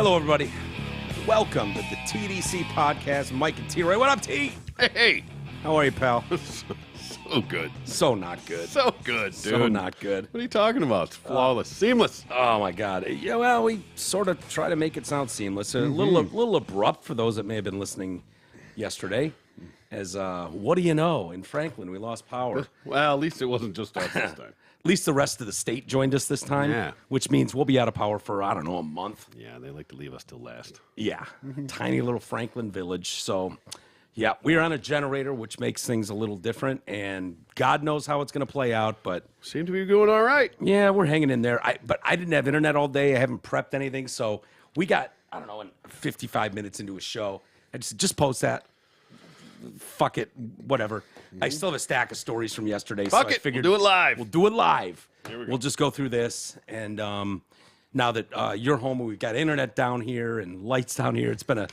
Hello, everybody. Welcome to the TDC Podcast. Mike and T-Ray. What up, T? Hey. How are you, pal? So good. So not good. So good, dude. So not good. What are you talking about? It's flawless. Seamless. Oh, my God. Yeah, well, we sort of try to make it sound seamless. A little abrupt for those that may have been listening yesterday. As, what do you know? In Franklin, we lost power. Well, at least it wasn't just us this time. At least the rest of the state joined us this time. Yeah. Which means we'll be out of power for, I don't know, a month. Yeah, they like to leave us till last. Yeah. Tiny little Franklin village. So, yeah, we're on a generator, which makes things a little different. And God knows how it's going to play out. But, Seem to be going all right. yeah, we're hanging in there. But I didn't have internet all day. I haven't prepped anything. So we got, I don't know, 55 minutes into a show. I just post that. Fuck it. Whatever. I still have a stack of stories from yesterday. Fuck so it. I figured We'll do it live. We'll do it live. Here we go. We'll just go through this. And now that you're home, we've got internet down here and lights down here. It's been a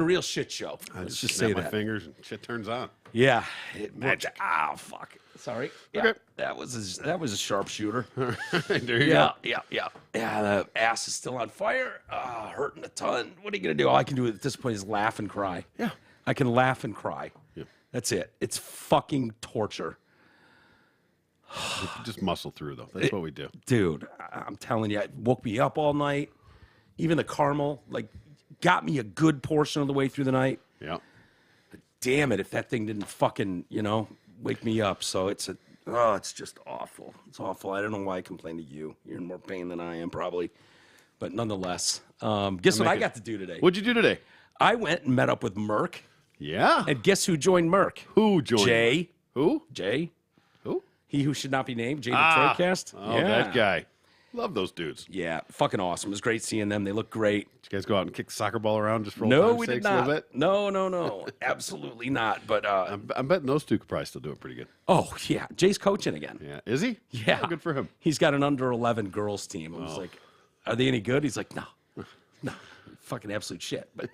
real shit show. Let's just say snap my that. fingers and shit turns on. Yeah. Magic. Ah, fuck. Sorry. Yeah, Okay. that was a sharpshooter. There you go. Yeah. The ass is still on fire. Hurting a ton. What are you gonna do? All I can do at this point is laugh and cry. Yeah. I can laugh and cry. Yeah. That's it. It's fucking torture. Just muscle through, though. That's what we do. Dude, I'm telling you, it woke me up all night. Even the caramel, got me a good portion of the way through the night. Yeah. Damn it, if that thing didn't fucking, wake me up. So it's just awful. It's awful. I don't know why I complain to you. You're in more pain than I am, probably. But nonetheless, guess what I got to do today? What'd you do today? I went and met up with Merck. Yeah. And guess who joined Merck? Who joined? Jay. Who? Jay. Who? He who should not be named. Jay the Troycast. Oh, that guy. Love those dudes. Yeah, fucking awesome. It was great seeing them. They look great. Did you guys go out and kick the soccer ball around just for old No, time's we did sakes a little not. bit? No. Absolutely not. But, I'm betting those two could probably still do it pretty good. oh, yeah. Jay's coaching again. Yeah. Is he? Yeah. Oh, good for him. He's got an under 11 girls team. I was like, are they any good? He's like, no. Fucking absolute shit. But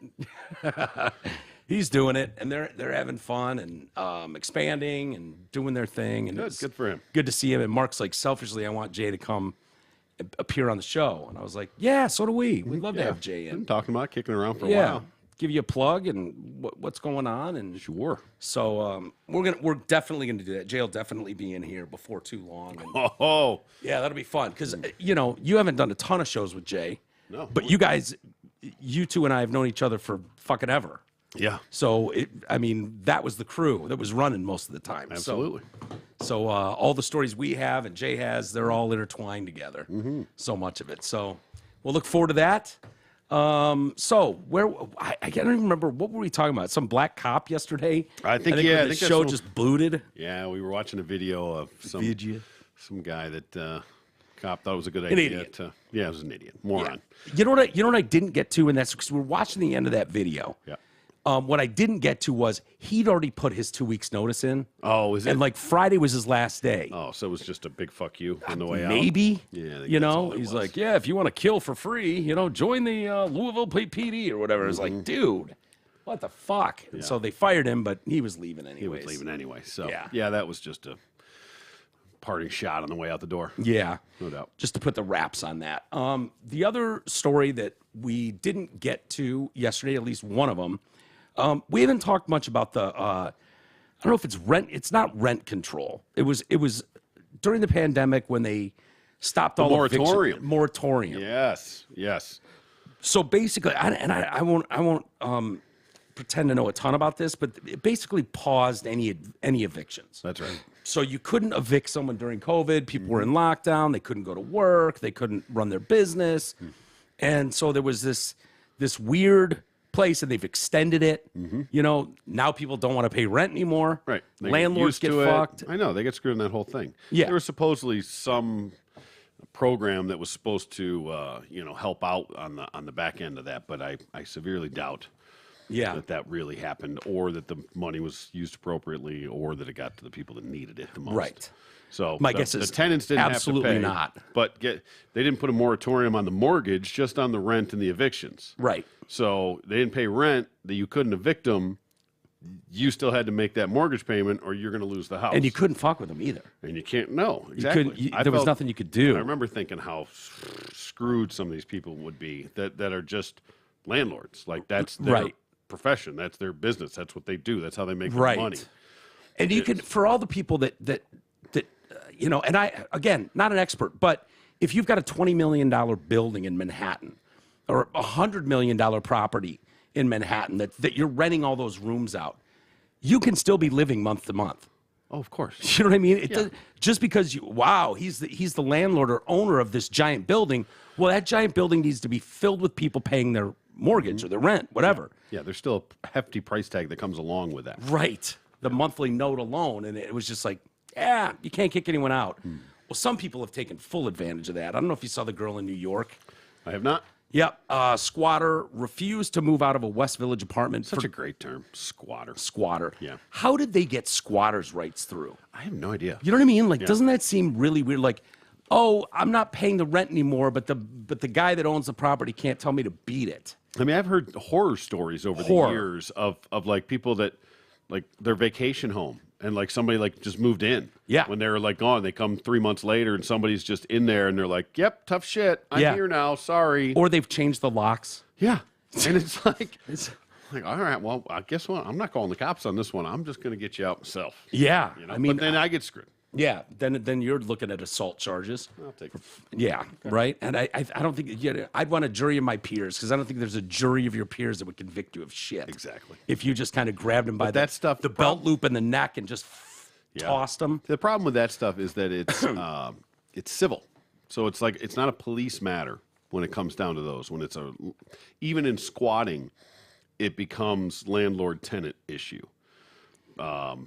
he's doing it, and they're having fun and expanding and doing their thing. And Good for him. Good to see him. And Mark's like, selfishly, I want Jay to come appear on the show. And I was like, yeah, so do we. We'd love to have Jay in. Been talking about kicking around for a Yeah. while. Give you a plug and what's going on. And Sure. so we're definitely gonna do that. Jay will definitely be in here before too long. And Oh. yeah, that'll be fun because you haven't done a ton of shows with Jay. No. But you guys, you two and I have known each other for fucking ever. Yeah. So that was the crew that was running most of the time. Absolutely. So all the stories we have and Jay has, they're all intertwined together. So much of it. So we'll look forward to that. So where I don't even remember, what were we talking about? Some black cop yesterday. I think the that's show what- just booted. Yeah, we were watching a video of some guy that cop thought was a good An idea. idiot. It was an idiot. Moron. You know what I didn't get to, and that's because we're watching the end of that video. Yeah. What I didn't get to was he'd already put his 2 weeks notice in. Oh, is it? And Friday was his last day. Oh, so it was just a big fuck you on the way out? Maybe. Yeah, I think that's all it he's was. like, yeah, if you want to kill for free, join the Louisville PD or whatever. It's like, dude, what the fuck? And so they fired him, but he was leaving anyways. He was leaving anyway. So, Yeah. yeah, that was just a parting shot on the way out the door. Yeah. No doubt. Just to put the wraps on that. The other story that we didn't get to yesterday, at least one of them, we haven't talked much about the, I don't know if it's rent. It's not rent control. It was during the pandemic when they stopped all moratorium. Moratorium. Yes. So basically, I won't pretend to know a ton about this, but it basically paused any evictions. That's right. So you couldn't evict someone during COVID. People were in lockdown. They couldn't go to work. They couldn't run their business. And so there was this weird place, and they've extended it. Now people don't want to pay rent anymore. Right. They Landlords get used to it. fucked. I know. They get screwed in that whole thing. Yeah. There was supposedly some program that was supposed to, help out on the back end of that, but I severely doubt Yeah. that really happened, or that the money was used appropriately, or that it got to the people that needed it the most. Right. So My the, guess is the tenants didn't absolutely have to pay, not. But they didn't put a moratorium on the mortgage, just on the rent and the evictions. Right. So they didn't pay rent, that you couldn't evict them. You still had to make that mortgage payment, or you're going to lose the house. And you couldn't fuck with them either. And you can't. No, exactly. There was nothing you could do. I remember thinking how screwed some of these people would be that are just landlords. Like that's their profession. That's their business. That's what they do. That's how they make their money. And you can, for all the people that you know, and I, again, not an expert, but if you've got a $20 million building in Manhattan or a $100 million property in Manhattan that you're renting all those rooms out, you can still be living month to month. Oh, of course. You know what I mean? It does, just because he's the landlord or owner of this giant building. Well, that giant building needs to be filled with people paying their mortgage or their rent, whatever. Yeah, there's still a hefty price tag that comes along with that. Right. The monthly note alone. And it was just like, yeah, you can't kick anyone out. Well, some people have taken full advantage of that. I don't know if you saw the girl in New York. I have not. Yep. Squatter refused to move out of a West Village apartment. Such a great term. Squatter. Squatter. Yeah. How did they get squatters' rights through? I have no idea. You know what I mean? Like, doesn't that seem really weird? Like, oh, I'm not paying the rent anymore, but the guy that owns the property can't tell me to beat it. I mean, I've heard horror stories over the years of like people that like their vacation home and like somebody like just moved in. Yeah. When they were like gone, they come 3 months later and somebody's just in there and they're like, "Yep, tough shit. I'm here now. Sorry." Or they've changed the locks. Yeah. And it's like all right, well, I guess what? I'm not calling the cops on this one. I'm just going to get you out myself. Yeah. You know? I mean, but then I get screwed. Yeah, then you're looking at assault charges. I'll take it. Yeah, right. And I don't think I'd want a jury of my peers because I don't think there's a jury of your peers that would convict you of shit. Exactly. If you just kind of grabbed them by that stuff, the belt loop in the neck and just tossed them. The problem with that stuff is that it's civil, so it's like it's not a police matter when it comes down to those. When it's even in squatting, it becomes landlord-tenant issue.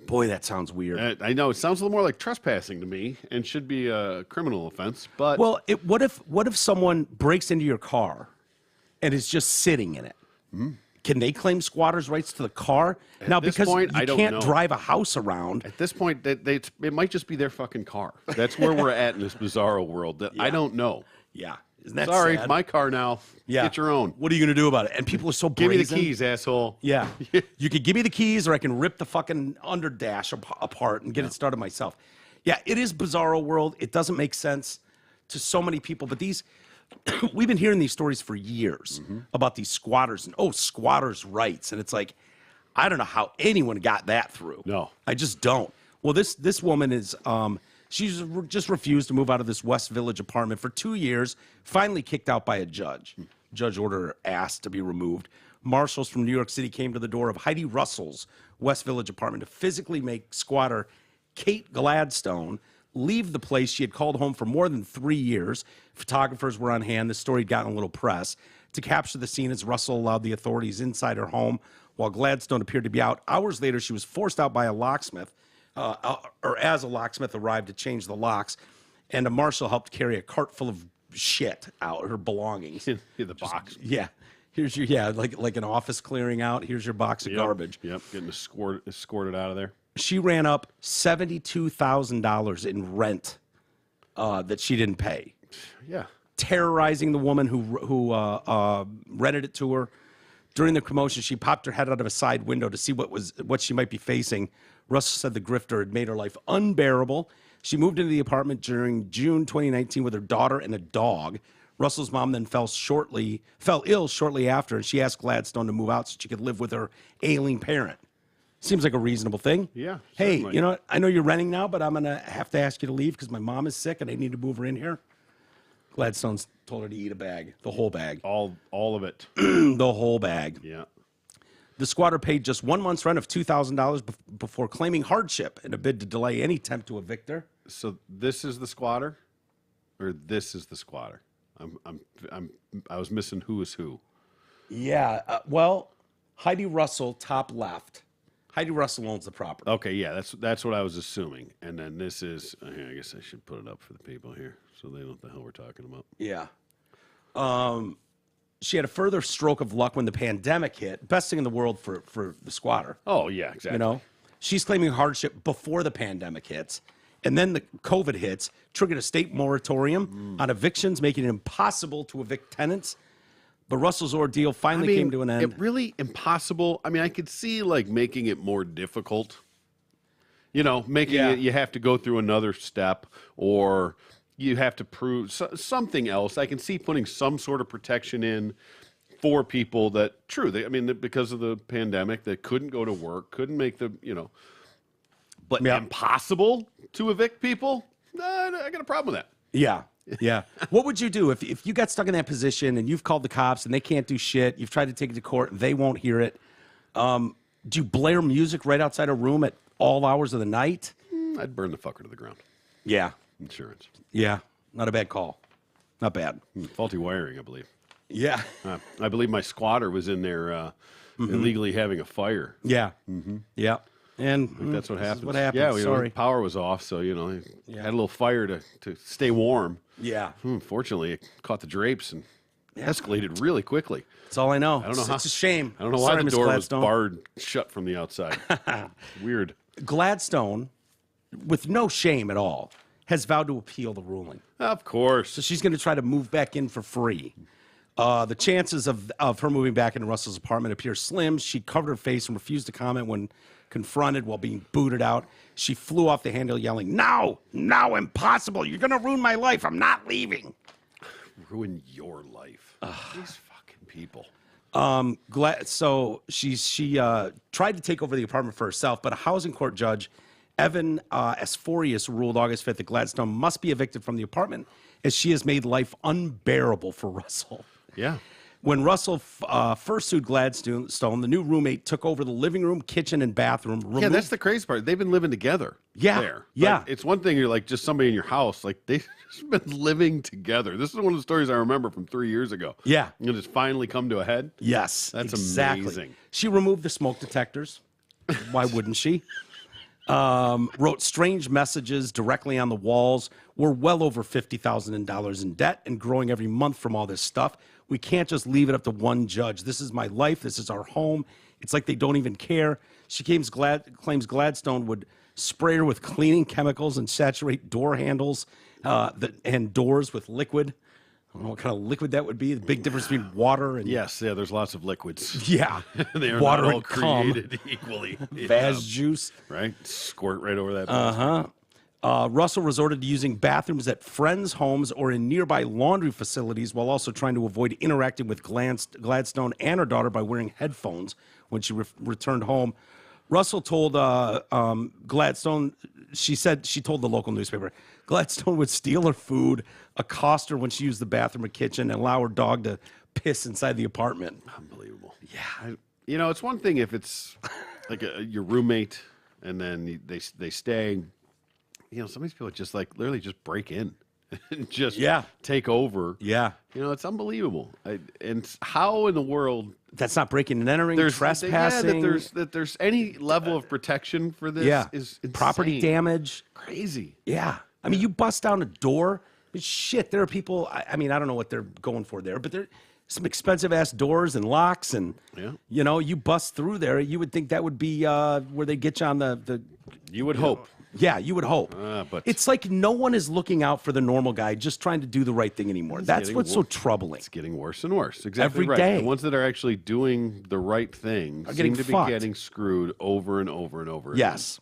Boy, that sounds weird. I know it sounds a little more like trespassing to me, and should be a criminal offense. But well, what if someone breaks into your car and is just sitting in it? Can they claim squatters' rights to the car? Now, because point, you I don't can't know. drive a house around. At this point, it might just be their fucking car. That's where we're at in this bizarro world. That I don't know. Yeah. Isn't that Sorry, sad? my car now. Yeah. Get your own. What are you going to do about it? And people are so brazen. Give me the keys, asshole. Yeah. You could give me the keys or I can rip the fucking underdash apart and get it started myself. Yeah, it is bizarro world. It doesn't make sense to so many people. But these, we've been hearing these stories for years about these squatters and, squatters' rights. And it's like, I don't know how anyone got that through. No. I just don't. Well, this woman is... she's just refused to move out of this West Village apartment for 2 years, finally kicked out by a judge. Judge ordered her ass to be removed. Marshals from New York City came to the door of Heidi Russell's West Village apartment to physically make squatter Kate Gladstone leave the place she had called home for more than 3 years. Photographers were on hand. The story had gotten a little press. To capture the scene as Russell allowed the authorities inside her home while Gladstone appeared to be out. Hours later, she was forced out by a locksmith. Or as a locksmith arrived to change the locks, and a marshal helped carry a cart full of shit out, her belongings. The box. Yeah. Here's your, like an office clearing out. Here's your box of garbage. Yep, getting escorted out of there. She ran up $72,000 in rent that she didn't pay. Yeah. Terrorizing the woman who rented it to her. During the commotion, she popped her head out of a side window to see what she might be facing. Russell said the grifter had made her life unbearable. She moved into the apartment during June 2019 with her daughter and a dog. Russell's mom then fell ill shortly after, and she asked Gladstone to move out so she could live with her ailing parent. Seems like a reasonable thing. Yeah. Hey, certainly. you know what? I know you're renting now, but I'm going to have to ask you to leave because my mom is sick and I need to move her in here. Gladstone's told her to eat a bag, the whole bag. All of it. The whole bag. Yeah. The squatter paid just 1 month's rent of $2,000 before claiming hardship in a bid to delay any attempt to evict her. So this is the squatter, or this is the squatter? I was missing who is who. Yeah. Well, Heidi Russell, top left. Heidi Russell owns the property. Okay, yeah, that's what I was assuming. And then this is here. I guess I should put it up for the people here so they know what the hell we're talking about. Yeah. She had a further stroke of luck when the pandemic hit. Best thing in the world for the squatter. Oh yeah, exactly. You know, she's claiming hardship before the pandemic hits, and then the COVID hits, triggered a state moratorium on evictions, making it impossible to evict tenants. But Russell's ordeal finally came to an end. It really impossible. I mean, I could see like making it more difficult. You know, making it you have to go through another step, or you have to prove something else. I can see putting some sort of protection in for people that, because of the pandemic, that couldn't go to work, couldn't make but impossible to evict people. I got a problem with that. Yeah. Yeah. What would you do if you got stuck in that position and you've called the cops and they can't do shit? You've tried to take it to court and they won't hear it. Do you blare music right outside a room at all hours of the night? I'd burn the fucker to the ground. Yeah. Insurance. Yeah. Not a bad call. Not bad. Faulty wiring, I believe. Yeah. I believe my squatter was in there illegally having a fire. Yeah. Yeah. And that's what happened. What happened? Yeah, Sorry. Power was off, so he had a little fire to stay warm. Yeah. Fortunately, it caught the drapes and escalated really quickly. That's all I know. I don't know how. It's a shame. I don't know Sorry, why the Miss door Gladstone. was barred shut from the outside. Weird. Gladstone, with no shame at all, has vowed to appeal the ruling. Of course. So she's going to try to move back in for free. The chances of her moving back into Russell's apartment appear slim. She covered her face and refused to comment when confronted while being booted out. She flew off the handle yelling, "No, impossible. You're going to ruin my life. I'm not leaving." Ruin your life. These fucking people. So she tried to take over the apartment for herself, but a housing court judge, Evan Asforius, ruled August 5th that Gladstone must be evicted from the apartment as she has made life unbearable for Russell. Yeah. When Russell first sued Gladstone, the new roommate took over the living room, kitchen, and bathroom. Yeah, that's the crazy part. They've been living together. Yeah, there. yeah. Like, it's one thing you're like just somebody in your house. Like they've just been living together. This is one of the stories I remember from 3 years ago. Yeah. And it's finally come to a head. Yes, That's exactly. amazing. She removed the smoke detectors. Why wouldn't she? Wrote strange messages directly on the walls. We're well over $50,000 in debt and growing every month from all this stuff. We can't just leave it up to one judge. This is my life. This is our home. It's like they don't even care. She claims Gladstone would spray her with cleaning chemicals and saturate door handles and doors with liquid. I don't know what kind of liquid that would be. The big difference between water and... Yes, yeah, there's lots of liquids. Yeah. They are water not all and cum. created equally. Vaz juice. Right? Squirt right over that. Russell resorted to using bathrooms at friends' homes or in nearby laundry facilities while also trying to avoid interacting with Gladstone and her daughter by wearing headphones when she returned home. Russell told Gladstone, she told the local newspaper, Gladstone would steal her food, accost her when she used the bathroom or kitchen, and allow her dog to piss inside the apartment. Unbelievable. Yeah. It's one thing if it's like your roommate and then they stay. Some of these people just like literally just break in and just take over. Yeah. It's unbelievable. And how in the world that's not breaking and entering, trespassing. That there's any level of protection for this is insane. Property damage. Crazy. Yeah. I mean, you bust down a door. Shit, there are people, I don't know what they're going for there, but there some expensive ass doors and locks and, you bust through there. You would think that would be where they get you on the you would hope. Yeah, you would hope. But it's like no one is looking out for the normal guy, just trying to do the right thing anymore. That's what's so troubling. It's getting worse and worse. Exactly every right. day. The ones that are actually doing the right thing seem to be getting screwed over and over and over again. Yes.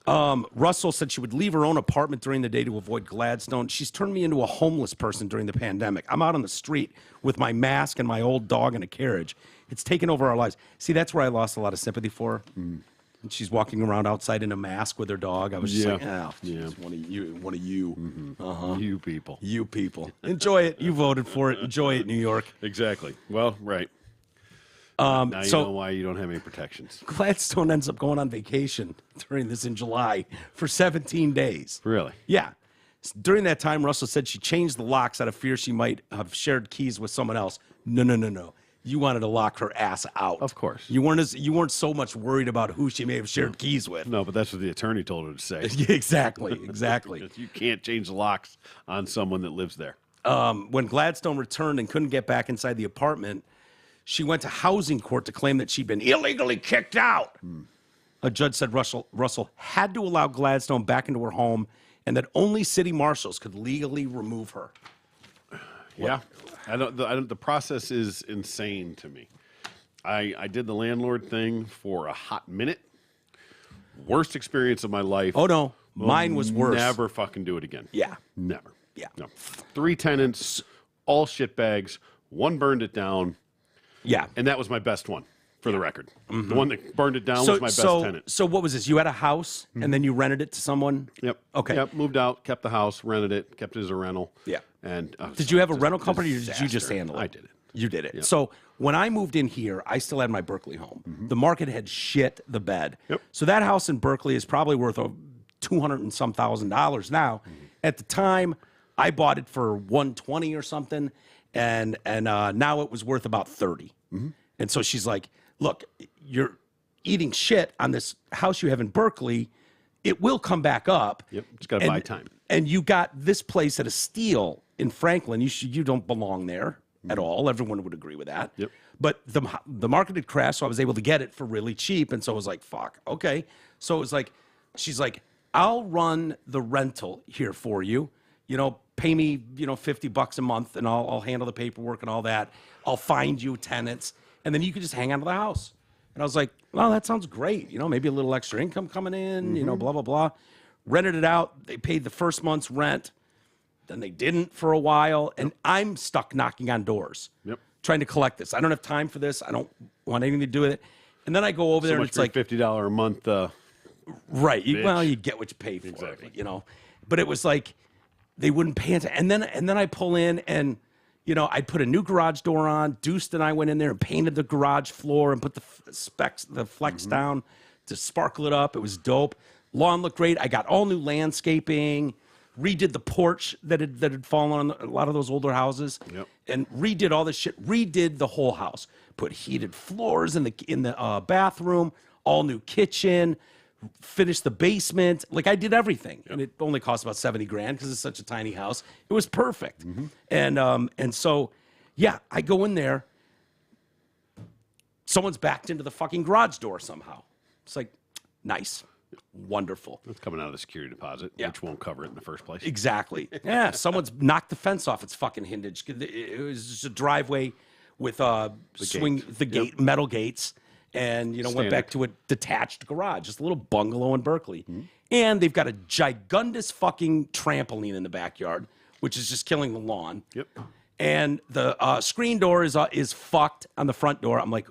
Russell said she would leave her own apartment during the day to avoid Gladstone. She's turned me into a homeless person during the pandemic. I'm out on the street with my mask and my old dog in a carriage. It's taken over our lives. See, that's where I lost a lot of sympathy for her. And she's walking around outside in a mask with her dog. I was just like, geez, one of you. Mm-hmm. You people. You people. Enjoy it. You voted for it. Enjoy it, New York. Exactly. Well, right. Now you know why you don't have any protections. Gladstone ends up going on vacation during this in July for 17 days. Really? Yeah. During that time, Russell said she changed the locks out of fear she might have shared keys with someone else. No. You wanted to lock her ass out. Of course. You weren't so much worried about who she may have shared keys with. No, but that's what the attorney told her to say. Exactly. You can't change the locks on someone that lives there. When Gladstone returned and couldn't get back inside the apartment, she went to housing court to claim that she'd been illegally kicked out. A judge said Russell had to allow Gladstone back into her home and that only city marshals could legally remove her. Yeah. The process is insane to me. I did the landlord thing for a hot minute. Worst experience of my life. Oh, no. Mine was worse. Never fucking do it again. Yeah. Never. Yeah. No. 3 tenants, all shitbags. One burned it down. Yeah. And that was my best one, for the record. The one that burned it down was my best tenant. So what was this? You had a house, and then you rented it to someone? Yep. Okay. Yep. Moved out, kept the house, rented it, kept it as a rental. Yeah. And did you have a rental company, or did you just handle it? I did it. You did it. So when I moved in here, I still had my Berkeley home. The market had shit the bed. Yep. So that house in Berkeley is probably worth $200 and some thousand now. At the time, I bought it for $120 or something, and now it was worth about $30. And so she's like, "Look, you're eating shit on this house you have in Berkeley. It will come back up. Yep. Just got to buy time. And you got this place at a steal in Franklin. You don't belong there at all. Everyone would agree with that. Yep. But the market had crashed, so I was able to get it for really cheap. And so I was like, fuck, okay. So it was like, she's like, I'll run the rental here for you. Pay me, $50 a month, and I'll handle the paperwork and all that. I'll find you tenants, and then you can just hang on to the house. And I was like, well, that sounds great. Maybe a little extra income coming in, blah, blah, blah. Rented it out. They paid the first month's rent. Then they didn't for a while. And I'm stuck knocking on doors, trying to collect this. I don't have time for this. I don't want anything to do with it. And then I go over there, and it's like $50 a month. Right. You get what you pay for. Exactly. But it was like they wouldn't pay attention. And then I pull in, and I put a new garage door on. Deuced and I went in there and painted the garage floor and put the flex down to sparkle it up. It was dope. Lawn looked great. I got all new landscaping. Redid the porch that had fallen on a lot of those older houses, and redid all this shit. Redid the whole house. Put heated floors in the bathroom. All new kitchen. Finished the basement. Like, I did everything, and it only cost about $70,000 because it's such a tiny house. It was perfect, and so I go in there. Someone's backed into the fucking garage door somehow. It's like, nice. Wonderful. It's coming out of the security deposit, which won't cover it in the first place. Exactly. Yeah, someone's knocked the fence off its fucking hinge. It was just a driveway with metal gates, and went back to a detached garage, just a little bungalow in Berkeley. And they've got a gigundous fucking trampoline in the backyard, which is just killing the lawn. Yep. And the screen door is fucked on the front door. I'm like,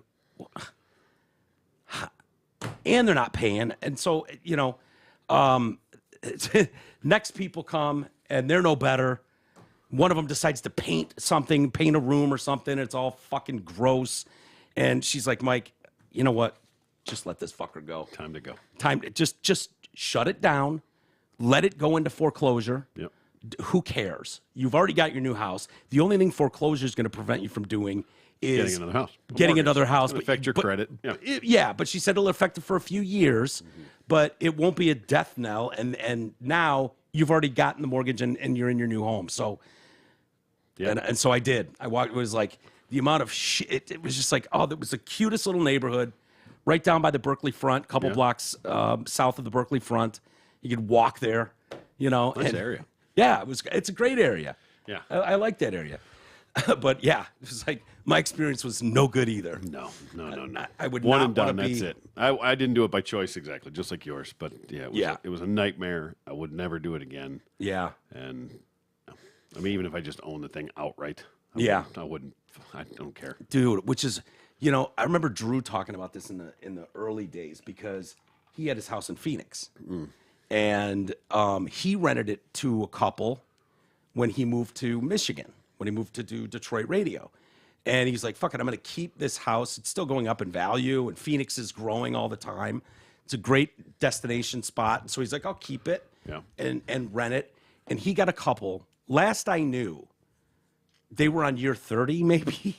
and they're not paying. And so, next people come, and they're no better. One of them decides to paint a room or something. It's all fucking gross. And she's like, Mike, you know what? Just let this fucker go. Time to go. Just shut it down. Let it go into foreclosure. Yep. Who cares? You've already got your new house. The only thing foreclosure is going to prevent you from doing is getting another house. Getting another house. It'll affect your credit. But she said it'll affect it for a few years, but it won't be a death knell. And now you've already gotten the mortgage, and you're in your new home. So, and so I did. I walked. It was like the amount of shit. It was just like, oh, that was the cutest little neighborhood, right down by the Berkeley front, couple blocks south of the Berkeley front. You could walk there. Nice area. Yeah, it's a great area. Yeah, I like that area. But it was like my experience was no good either. No. I would one not and done. want to That's be. it. I didn't do it by choice exactly, just like yours. But it was a nightmare. I would never do it again. Yeah. And I mean, even if I just owned the thing outright, I wouldn't. I don't care, Dude. Which is, I remember Drew talking about this in the early days because he had his house in Phoenix, and he rented it to a couple when he moved to Michigan. When he moved to do Detroit radio. And he's like, fuck it, I'm going to keep this house. It's still going up in value, and Phoenix is growing all the time. It's a great destination spot. And so he's like, I'll keep it and rent it. And he got a couple. Last I knew, they were on year 30, maybe.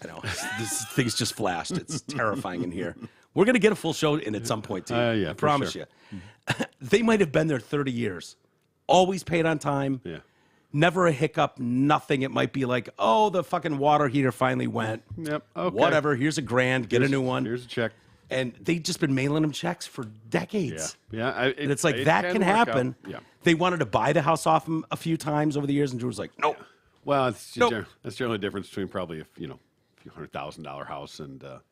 I know, this thing's just flashed. It's terrifying in here. We're going to get a full show in at some point, too. I promise you. They might have been there 30 years. Always paid on time. Yeah. Never a hiccup, nothing. It might be like, oh, the fucking water heater finally went. Yep. Okay. Whatever. Here's a grand. Get a new one. Here's a check. And they've just been mailing them checks for decades. Yeah. And it's like, that can happen. Yeah. They wanted to buy the house off him a few times over the years, and Drew was like, nope. Yeah. Well, that's generally the difference between probably a few $100,000 house and our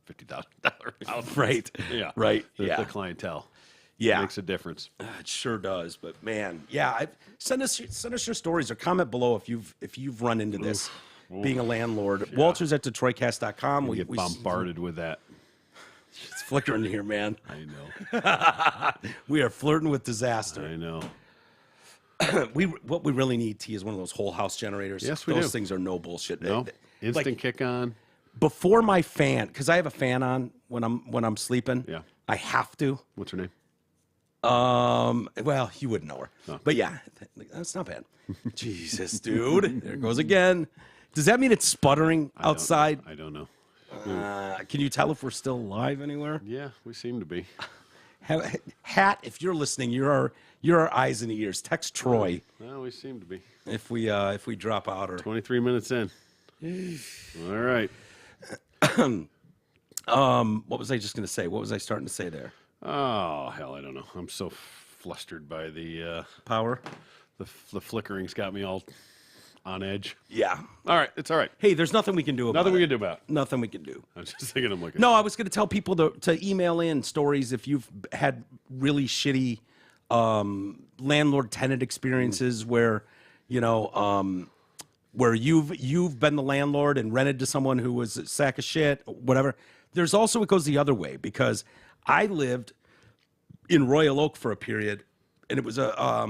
$50,000 house. Right. Yeah. Right. The clientele. Yeah. It makes a difference. It sure does. But man, yeah, send us your stories or comment below if you've run into this being a landlord. Yeah. Walters at DetroitCast.com. We get bombarded with that. It's flickering here, man. I know. We are flirting with disaster. I know. What we really need, T, is one of those whole house generators. Yes, we Those do. things are no bullshit. No. Instant Like, kick on. before my fan, because I have a fan on when I'm sleeping. Yeah. I have to. What's her name? Well, you wouldn't know her. No. But yeah, that's not bad. Jesus, dude. There it goes again. Does that mean it's sputtering outside? I don't know. Can you tell if we're still live anywhere? Yeah, we seem to be. Hat, if you're listening, you're our eyes and ears. Text Troy Well, we seem to be. if we drop out or 23 minutes in. All right. what was I just going to say? What was I starting to say there? Oh, hell, I don't know. I'm so flustered by the Power? the flickering's got me all on edge. Yeah. All right, it's all right. Hey, there's nothing we can do about Nothing it. we can do about it. Nothing we can do. I'm just thinking I'm looking. No, I was going to tell people to email in stories if you've had really shitty landlord-tenant experiences where, where you've been the landlord and rented to someone who was a sack of shit, whatever. There's also, it goes the other way, because I lived in Royal Oak for a period, and it was a,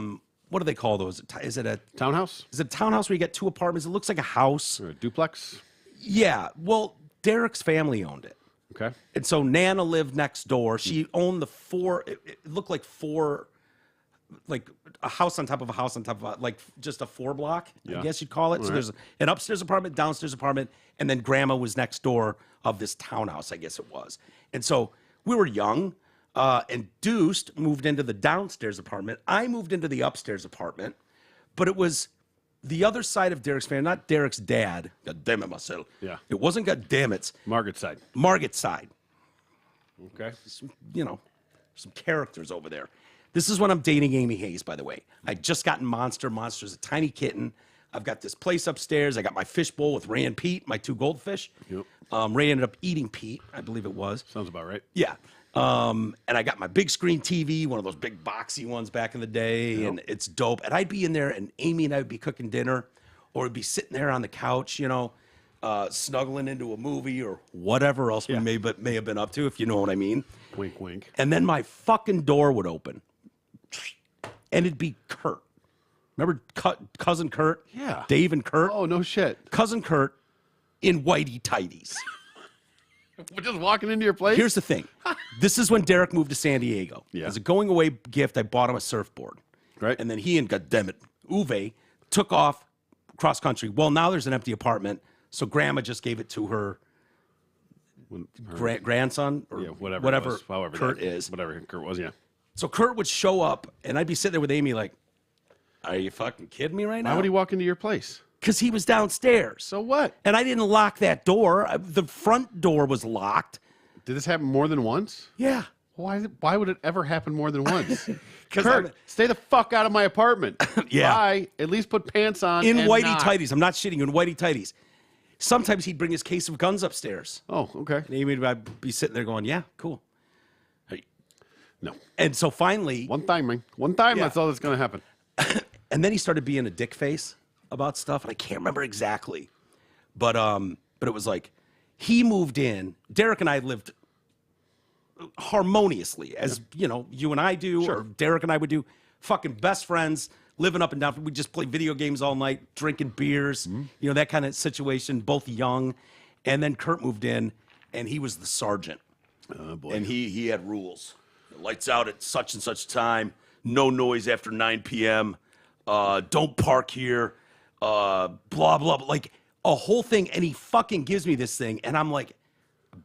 what do they call those? Is it a Townhouse? Is it a townhouse where you get two apartments? It looks like a house. Or a duplex? Yeah. Well, Derek's family owned it. Okay. And so Nana lived next door. She owned the it looked like four, like a house on top of a house on top of like just a 4-block, Yeah. I guess you'd call it. So there's an upstairs apartment, downstairs apartment, and then grandma was next door of this townhouse, I guess it was. And so we were young, and Deuced moved into the downstairs apartment. I moved into the upstairs apartment, but it was the other side of Derek's family, not Derek's dad. God damn it, Marcel. Yeah. It wasn't God damn it's Margaret's side. Margaret's side. Okay. Some characters over there. This is when I'm dating Amy Hayes, by the way. I just gotten Monster. Monster's a tiny kitten. I've got this place upstairs. I got my fishbowl with Ray and Pete, my 2 goldfish. Yep. Ray ended up eating Pete, I believe it was. Sounds about right. Yeah. And I got my big screen TV, one of those big boxy ones back in the day, and it's dope. And I'd be in there, and Amy and I would be cooking dinner, or we'd be sitting there on the couch, snuggling into a movie or whatever else we may have been up to, if you know what I mean. Wink, wink. And then my fucking door would open, and it'd be Kurt. Remember Cousin Kurt? Yeah. Dave and Kurt? Oh, no shit. Cousin Kurt in whitey tighties. We're just walking into your place? Here's the thing. This is when Derek moved to San Diego. Yeah. As a going away gift, I bought him a surfboard. Right. And then he and, goddammit, Uwe took off cross country. Well, now there's an empty apartment, so Grandma just gave it to her grandson or whatever it was, however Kurt that- is. Whatever Kurt was, yeah. So Kurt would show up, and I'd be sitting there with Amy like, are you fucking kidding me right now? Why would he walk into your place? Because he was downstairs. So what? And I didn't lock that door. The front door was locked. Did this happen more than once? Yeah. Why would it ever happen more than once? 'Cause Kurt, stay the fuck out of my apartment. Yeah. Bye. At least put pants on. In and whitey knock. tighties. I'm not shitting you, in whitey tighties. Sometimes he'd bring his case of guns upstairs. Oh, okay. And Amy would be sitting there going, yeah, cool. No. And so finally, One time, man. One time, Yeah. that's all that's going to happen. and then he started being a dick face about stuff, and I can't remember exactly. But it was like, he moved in. Derek and I lived harmoniously, as, you and I do, or Derek and I would do. Fucking best friends, living up and down. We just play video games all night, drinking beers, that kind of situation, both young. And then Kurt moved in, and he was the sergeant. Oh, boy. And he had rules. Lights out at such and such time. No noise after 9 p.m. Don't park here. Blah, blah, blah. Like a whole thing. And he fucking gives me this thing. And I'm like,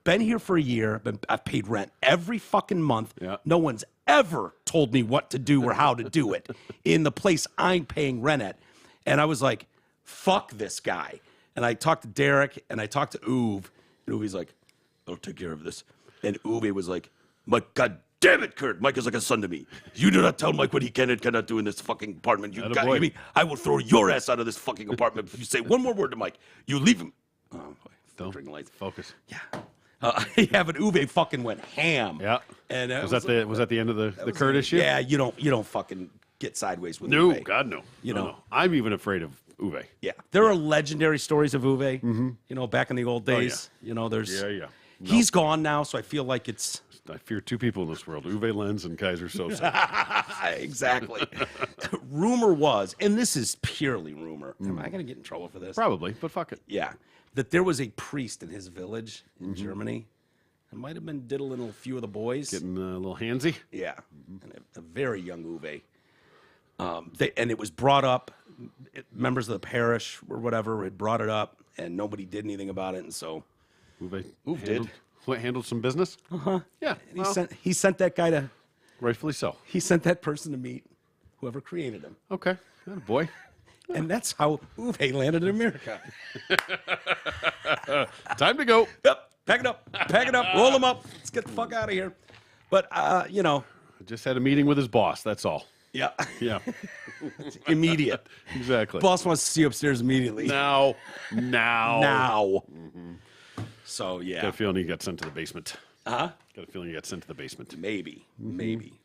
been here for a year. I've paid rent every fucking month. Yeah. No one's ever told me what to do or how to do it in the place I'm paying rent at. And I was like, fuck this guy. And I talked to Derek and I talked to Uwe. And Uwe's like, I'll take care of this. And Uwe was like, God damn it, Kurt. Mike is like a son to me. You do not tell Mike what he can and cannot do in this fucking apartment. You got me. I will throw your ass out of this fucking apartment if you say one more word to Mike. You leave him. Oh, boy. Don't Drinking lights. focus. Yeah. Yeah, but Uwe fucking went ham. Yeah. And Was that the end of the Kurt issue? Yeah, you don't fucking get sideways with No, Uwe. God no. You know. I'm even afraid of Uwe. Yeah, there are legendary stories of Uwe. You know, back in the old days. You know, there's. Yeah. He's gone now, so I feel like it's. I fear two people in this world: Uwe Lenz and Kaiser Sosa. Exactly. Rumor was, and this is purely rumor. Am I going to get in trouble for this? Probably, but fuck it. Yeah, that there was a priest in his village in Germany. It might have been diddling a few of the boys. Getting a little handsy. Yeah, and a very young Uwe. And it was brought up. Members of the parish or whatever had brought it up, and nobody did anything about it, and so Uwe did. handled some business. Yeah, And he sent that guy to. rightfully so. He sent that person to meet whoever created him. Okay, boy. And that's how Uwe landed in America. Time to go. Yep, pack it up, roll him up. Let's get the fuck out of here. But, you know. I just had a meeting with his boss. That's all. Yeah. Yeah, Immediate. exactly. Boss wants to see you upstairs immediately. Now. Now. So, yeah. Got a feeling he got sent to the basement. Uh-huh. Got a feeling he got sent to the basement. Maybe.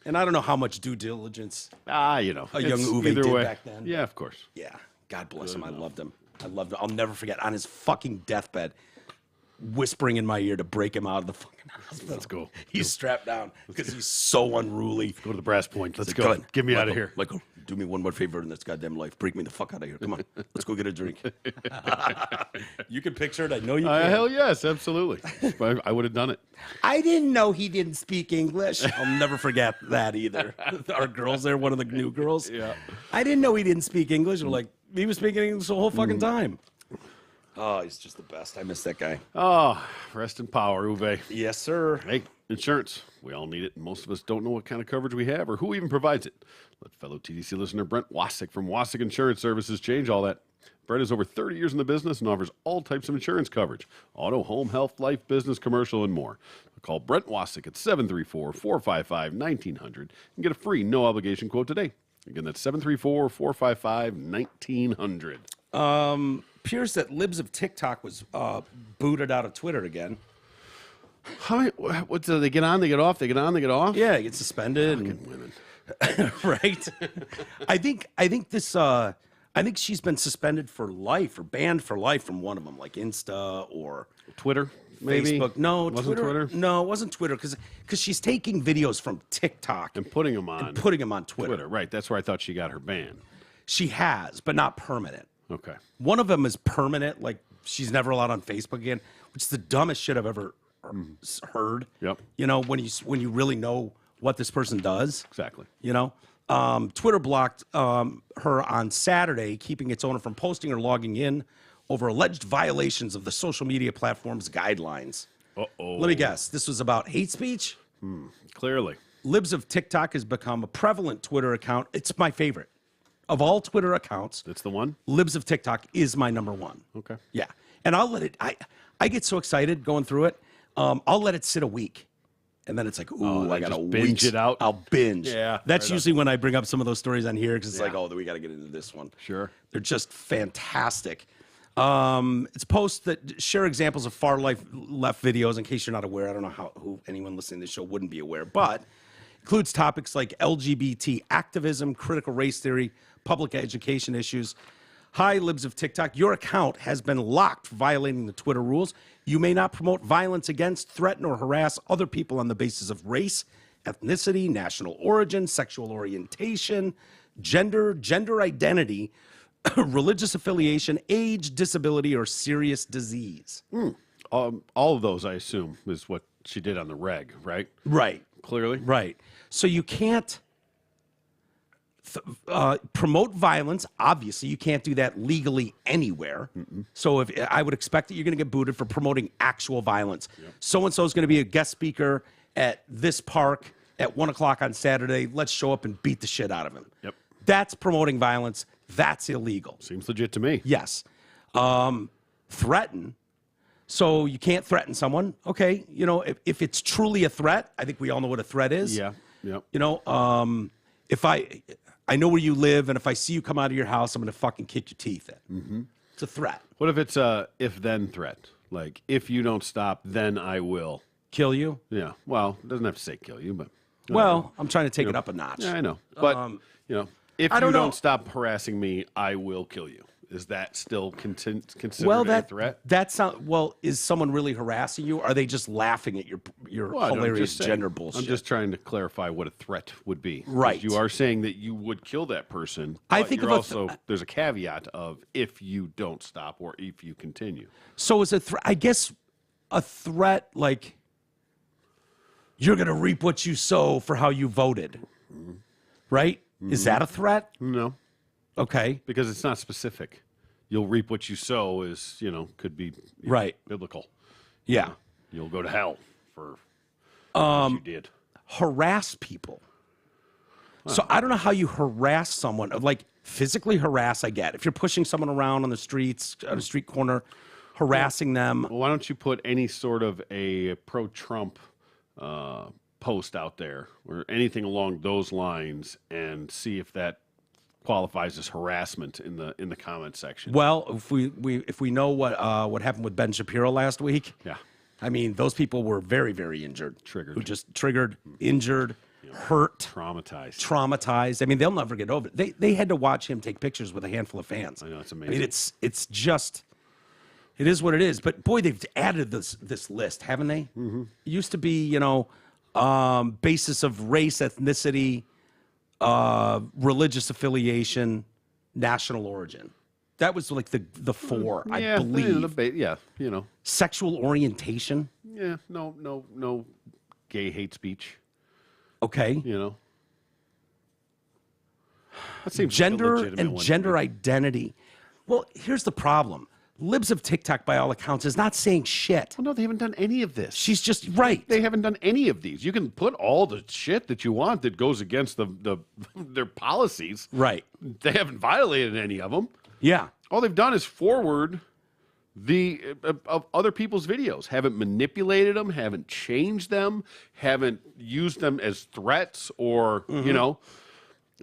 And I don't know how much due diligence You know. a young it's Uwe either did way. back then. Yeah, of course. Yeah. God bless him. I loved him. I'll never forget on his fucking deathbed, whispering in my ear to break him out of the fucking hospital. Let's go. He's strapped down because he's so unruly. Go to the brass point. Let's Like, go. "Come on, Get me out of Michael, here. Michael, do me one more favor in this goddamn life. Break me the fuck out of here. Come on. Let's go get a drink. You can picture it. I know you can. Hell yes, absolutely. I would have done it. I didn't know he didn't speak English. I'll never forget that either. Our girls there, one of the new girls. Yeah. I didn't know he didn't speak English. We're like, he was speaking English the whole fucking time. Oh, he's just the best. I miss that guy. Oh, rest in power, Uwe. Yes, sir. Hey, insurance. We all need it, and most of us don't know what kind of coverage we have or who even provides it. Let fellow TDC listener Brent Wasik from Wasik Insurance Services change all that. Brent has over 30 years in the business and offers all types of insurance coverage: auto, home, health, life, business, commercial, and more. Call Brent Wasik at 734-455-1900 and get a free, no-obligation quote today. Again, that's 734-455-1900. Appears that Libs of TikTok was booted out of Twitter again. What do they get on? They get off. They get on. They get off. Yeah, he gets suspended. Women. Right. I think she's been suspended for life or banned for life from one of them, like Insta or Twitter, maybe. Facebook. No, wasn't Twitter. No, it wasn't Twitter because she's taking videos from TikTok And putting them on Twitter. Right. That's where I thought she got her ban. She has, but not permanent. Okay. One of them is permanent, like she's never allowed on Facebook again, which is the dumbest shit I've ever heard. Yep. You know, when you really know what this person does. Exactly. You know, Twitter blocked her on Saturday, keeping its owner from posting or logging in over alleged violations of the social media platform's guidelines. Uh-oh. Let me guess. This was about hate speech? Clearly. Libs of TikTok has become a prevalent Twitter account. It's my favorite. Of all Twitter accounts, That's the one? Libs of TikTok is my number one. Okay. Yeah. And I'll let it, I get so excited going through it. I'll let it sit a week. And then it's like, ooh, I got to binge it out? I'll binge. Yeah, That's right usually when I bring up some of those stories on here because it's like, Yeah. oh, we got to get into this one. Sure. They're just fantastic. It's posts that share examples of far left videos. In case you're not aware, I don't know who anyone listening to this show wouldn't be aware, but includes topics like LGBT activism, critical race theory, public education issues. Hi, Libs of TikTok. Your account has been locked for violating the Twitter rules. You may not promote violence against, threaten, or harass other people on the basis of race, ethnicity, national origin, sexual orientation, gender identity, religious affiliation, age, disability, or serious disease. All of those, I assume, is what she did on the reg, right? Right. Clearly. Right. So you can't promote violence. Obviously, you can't do that legally anywhere. So if I would expect that you're going to get booted for promoting actual violence. So-and-so is going to be a guest speaker at this park at 1 o'clock on Saturday. Let's show up and beat the shit out of him. Yep. That's promoting violence. That's illegal. Seems legit to me. Yes. Threaten. So you can't threaten someone. Okay. You know, if it's truly a threat, I think we all know what a threat is. Yeah. Yep. You know, if I know where you live, and if I see you come out of your house, I'm going to fucking kick your teeth in. It's a threat. What if it's a if-then threat? Like, if you don't stop, then I will. Kill you? Yeah. Well, it doesn't have to say kill you, but. Well, I'm trying to take it up a notch. Yeah, I know. But, if I you don't know. don't stop harassing me, I will kill you. Is that still considered a threat? Is someone really harassing you? Or are they just laughing at your hilarious gender bullshit? I'm just trying to clarify what a threat would be. Right. You are saying that you would kill that person. I think there's a caveat of if you don't stop or if you continue. So is I guess a threat like you're going to reap what you sow for how you voted, right? Mm-hmm. Is that a threat? No. Okay. Because it's not specific. You'll reap what you sow is, could be biblical. Yeah. You'll go to hell for what you did. Harass people. So I don't know how you harass someone. Like physically harass, I get. If you're pushing someone around on the streets, on a street corner, harassing them. Well, why don't you put any sort of a pro-Trump post out there or anything along those lines and see if that qualifies as harassment in the comment section. Well, if we know what happened with Ben Shapiro last week, yeah, I mean those people were very, very injured, triggered, who just triggered, injured, hurt, traumatized. I mean they'll never get over it. They had to watch him take pictures with a handful of fans. I know, it's amazing. I mean it's just. It is what it is, but boy, they've added this list, haven't they? Mm-hmm. It used to be, basis of race, ethnicity, religious affiliation, national origin. That was like the four, I believe. Sexual orientation. Yeah, no gay hate speech. Okay. That seems gender like a and gender identity. Well, here's the problem. Libs of TikTok, by all accounts, is not saying shit. Well, no, they haven't done any of this. She's just right. They haven't done any of these. You can put all the shit that you want that goes against their policies. Right. They haven't violated any of them. Yeah. All they've done is forward of other people's videos. Haven't manipulated them. Haven't changed them. Haven't used them as threats or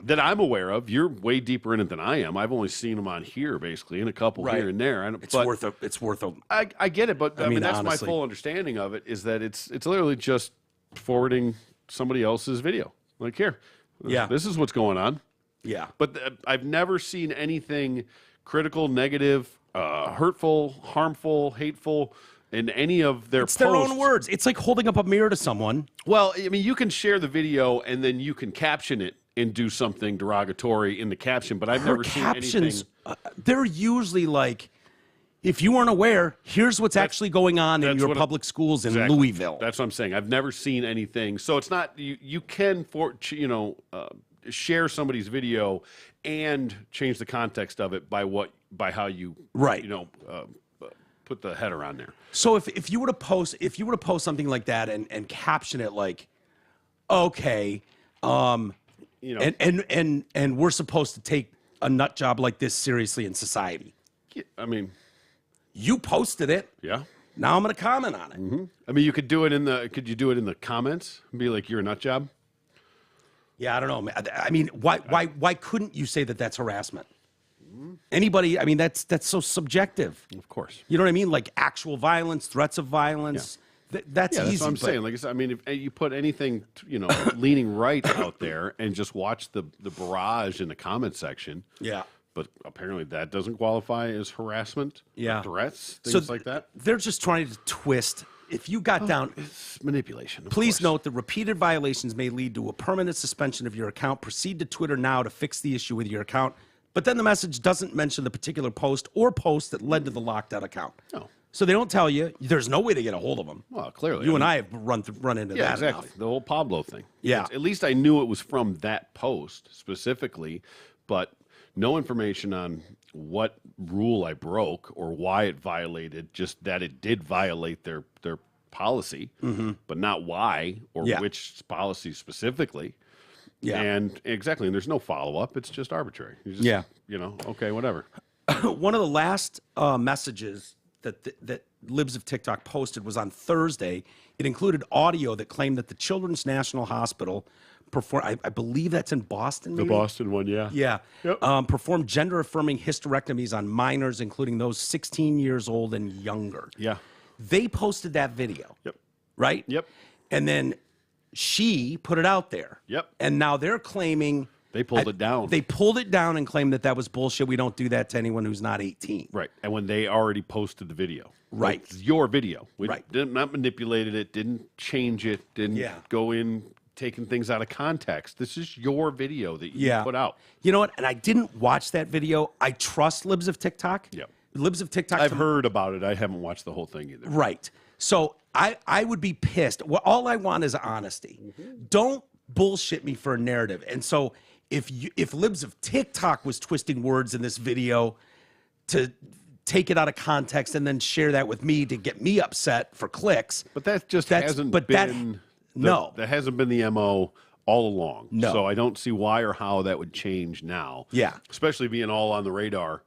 that I'm aware of. You're way deeper in it than I am. I've only seen them on here, basically, and a couple here and there. It's worth a. I get it, but I mean that's honestly, my full understanding of it. Is that it's literally just forwarding somebody else's video. Like here, this is what's going on. Yeah, but I've never seen anything critical, negative, hurtful, harmful, hateful. In any of their posts. It's their own words. It's like holding up a mirror to someone. Well, I mean, you can share the video and then you can caption it and do something derogatory in the caption, but I've never seen anything. They're usually like, if you weren't aware, here's what's actually going on in your public schools in Louisville. That's what I'm saying. I've never seen anything. So it's not, you can, share somebody's video and change the context of it by how you, put the header on there. So if you were to post something like that and caption it like, okay, and we're supposed to take a nut job like this seriously in society. I mean, you posted it. Yeah. Now I'm going to comment on it. Mm-hmm. I mean, you could do it could you do it in the comments and be like, you're a nut job? Yeah, I don't know. I mean, why couldn't you say that that's harassment? Anybody, I mean, that's so subjective. Of course. You know what I mean? Like actual violence, threats of violence. Yeah. That's easy. That's what I'm saying. Like I said, I mean, if you put anything, leaning right out there and just watch the barrage in the comment section. Yeah. But apparently that doesn't qualify as harassment. Yeah. Threats, things like that. They're just trying to twist. If you got down, it's manipulation. Please note that repeated violations may lead to a permanent suspension of your account. Proceed to Twitter now to fix the issue with your account. But then the message doesn't mention the particular post or posts that led to the locked out account. No. So they don't tell you. There's no way to get a hold of them. Well, clearly. You and I have run into that exactly. enough. The whole Pablo thing. Yeah. At least I knew it was from that post specifically, but no information on what rule I broke or why it violated, just that it did violate their policy, but not why or which policy specifically. Yeah. And exactly. And there's no follow-up. It's just arbitrary. You just, okay, whatever. One of the last messages that Libs of TikTok posted was on Thursday. It included audio that claimed that the Children's National Hospital performed, I believe that's in Boston, maybe? The Boston one, yeah. Yeah. Yep. Performed gender-affirming hysterectomies on minors, including those 16 years old and younger. Yeah. They posted that video. Yep. Right? Yep. And then she put it out there. Yep. And now they're claiming they pulled it down. They pulled it down and claimed that was bullshit. We don't do that to anyone who's not 18. Right. And when they already posted the video. Right. It's your video. We right. didn't not manipulated it, didn't change it, didn't go in taking things out of context. This is your video that you put out. You know what? And I didn't watch that video. I trust Libs of TikTok. Yep. Libs of TikTok. I've heard about it. I haven't watched the whole thing either. Right. So I would be pissed. Well, all I want is honesty. Don't bullshit me for a narrative. And so if Libs of TikTok was twisting words in this video to take it out of context and then share that with me to get me upset for clicks. But that just hasn't been that hasn't been the MO all along. No. So I don't see why or how that would change now. Yeah. Especially being all on the radar.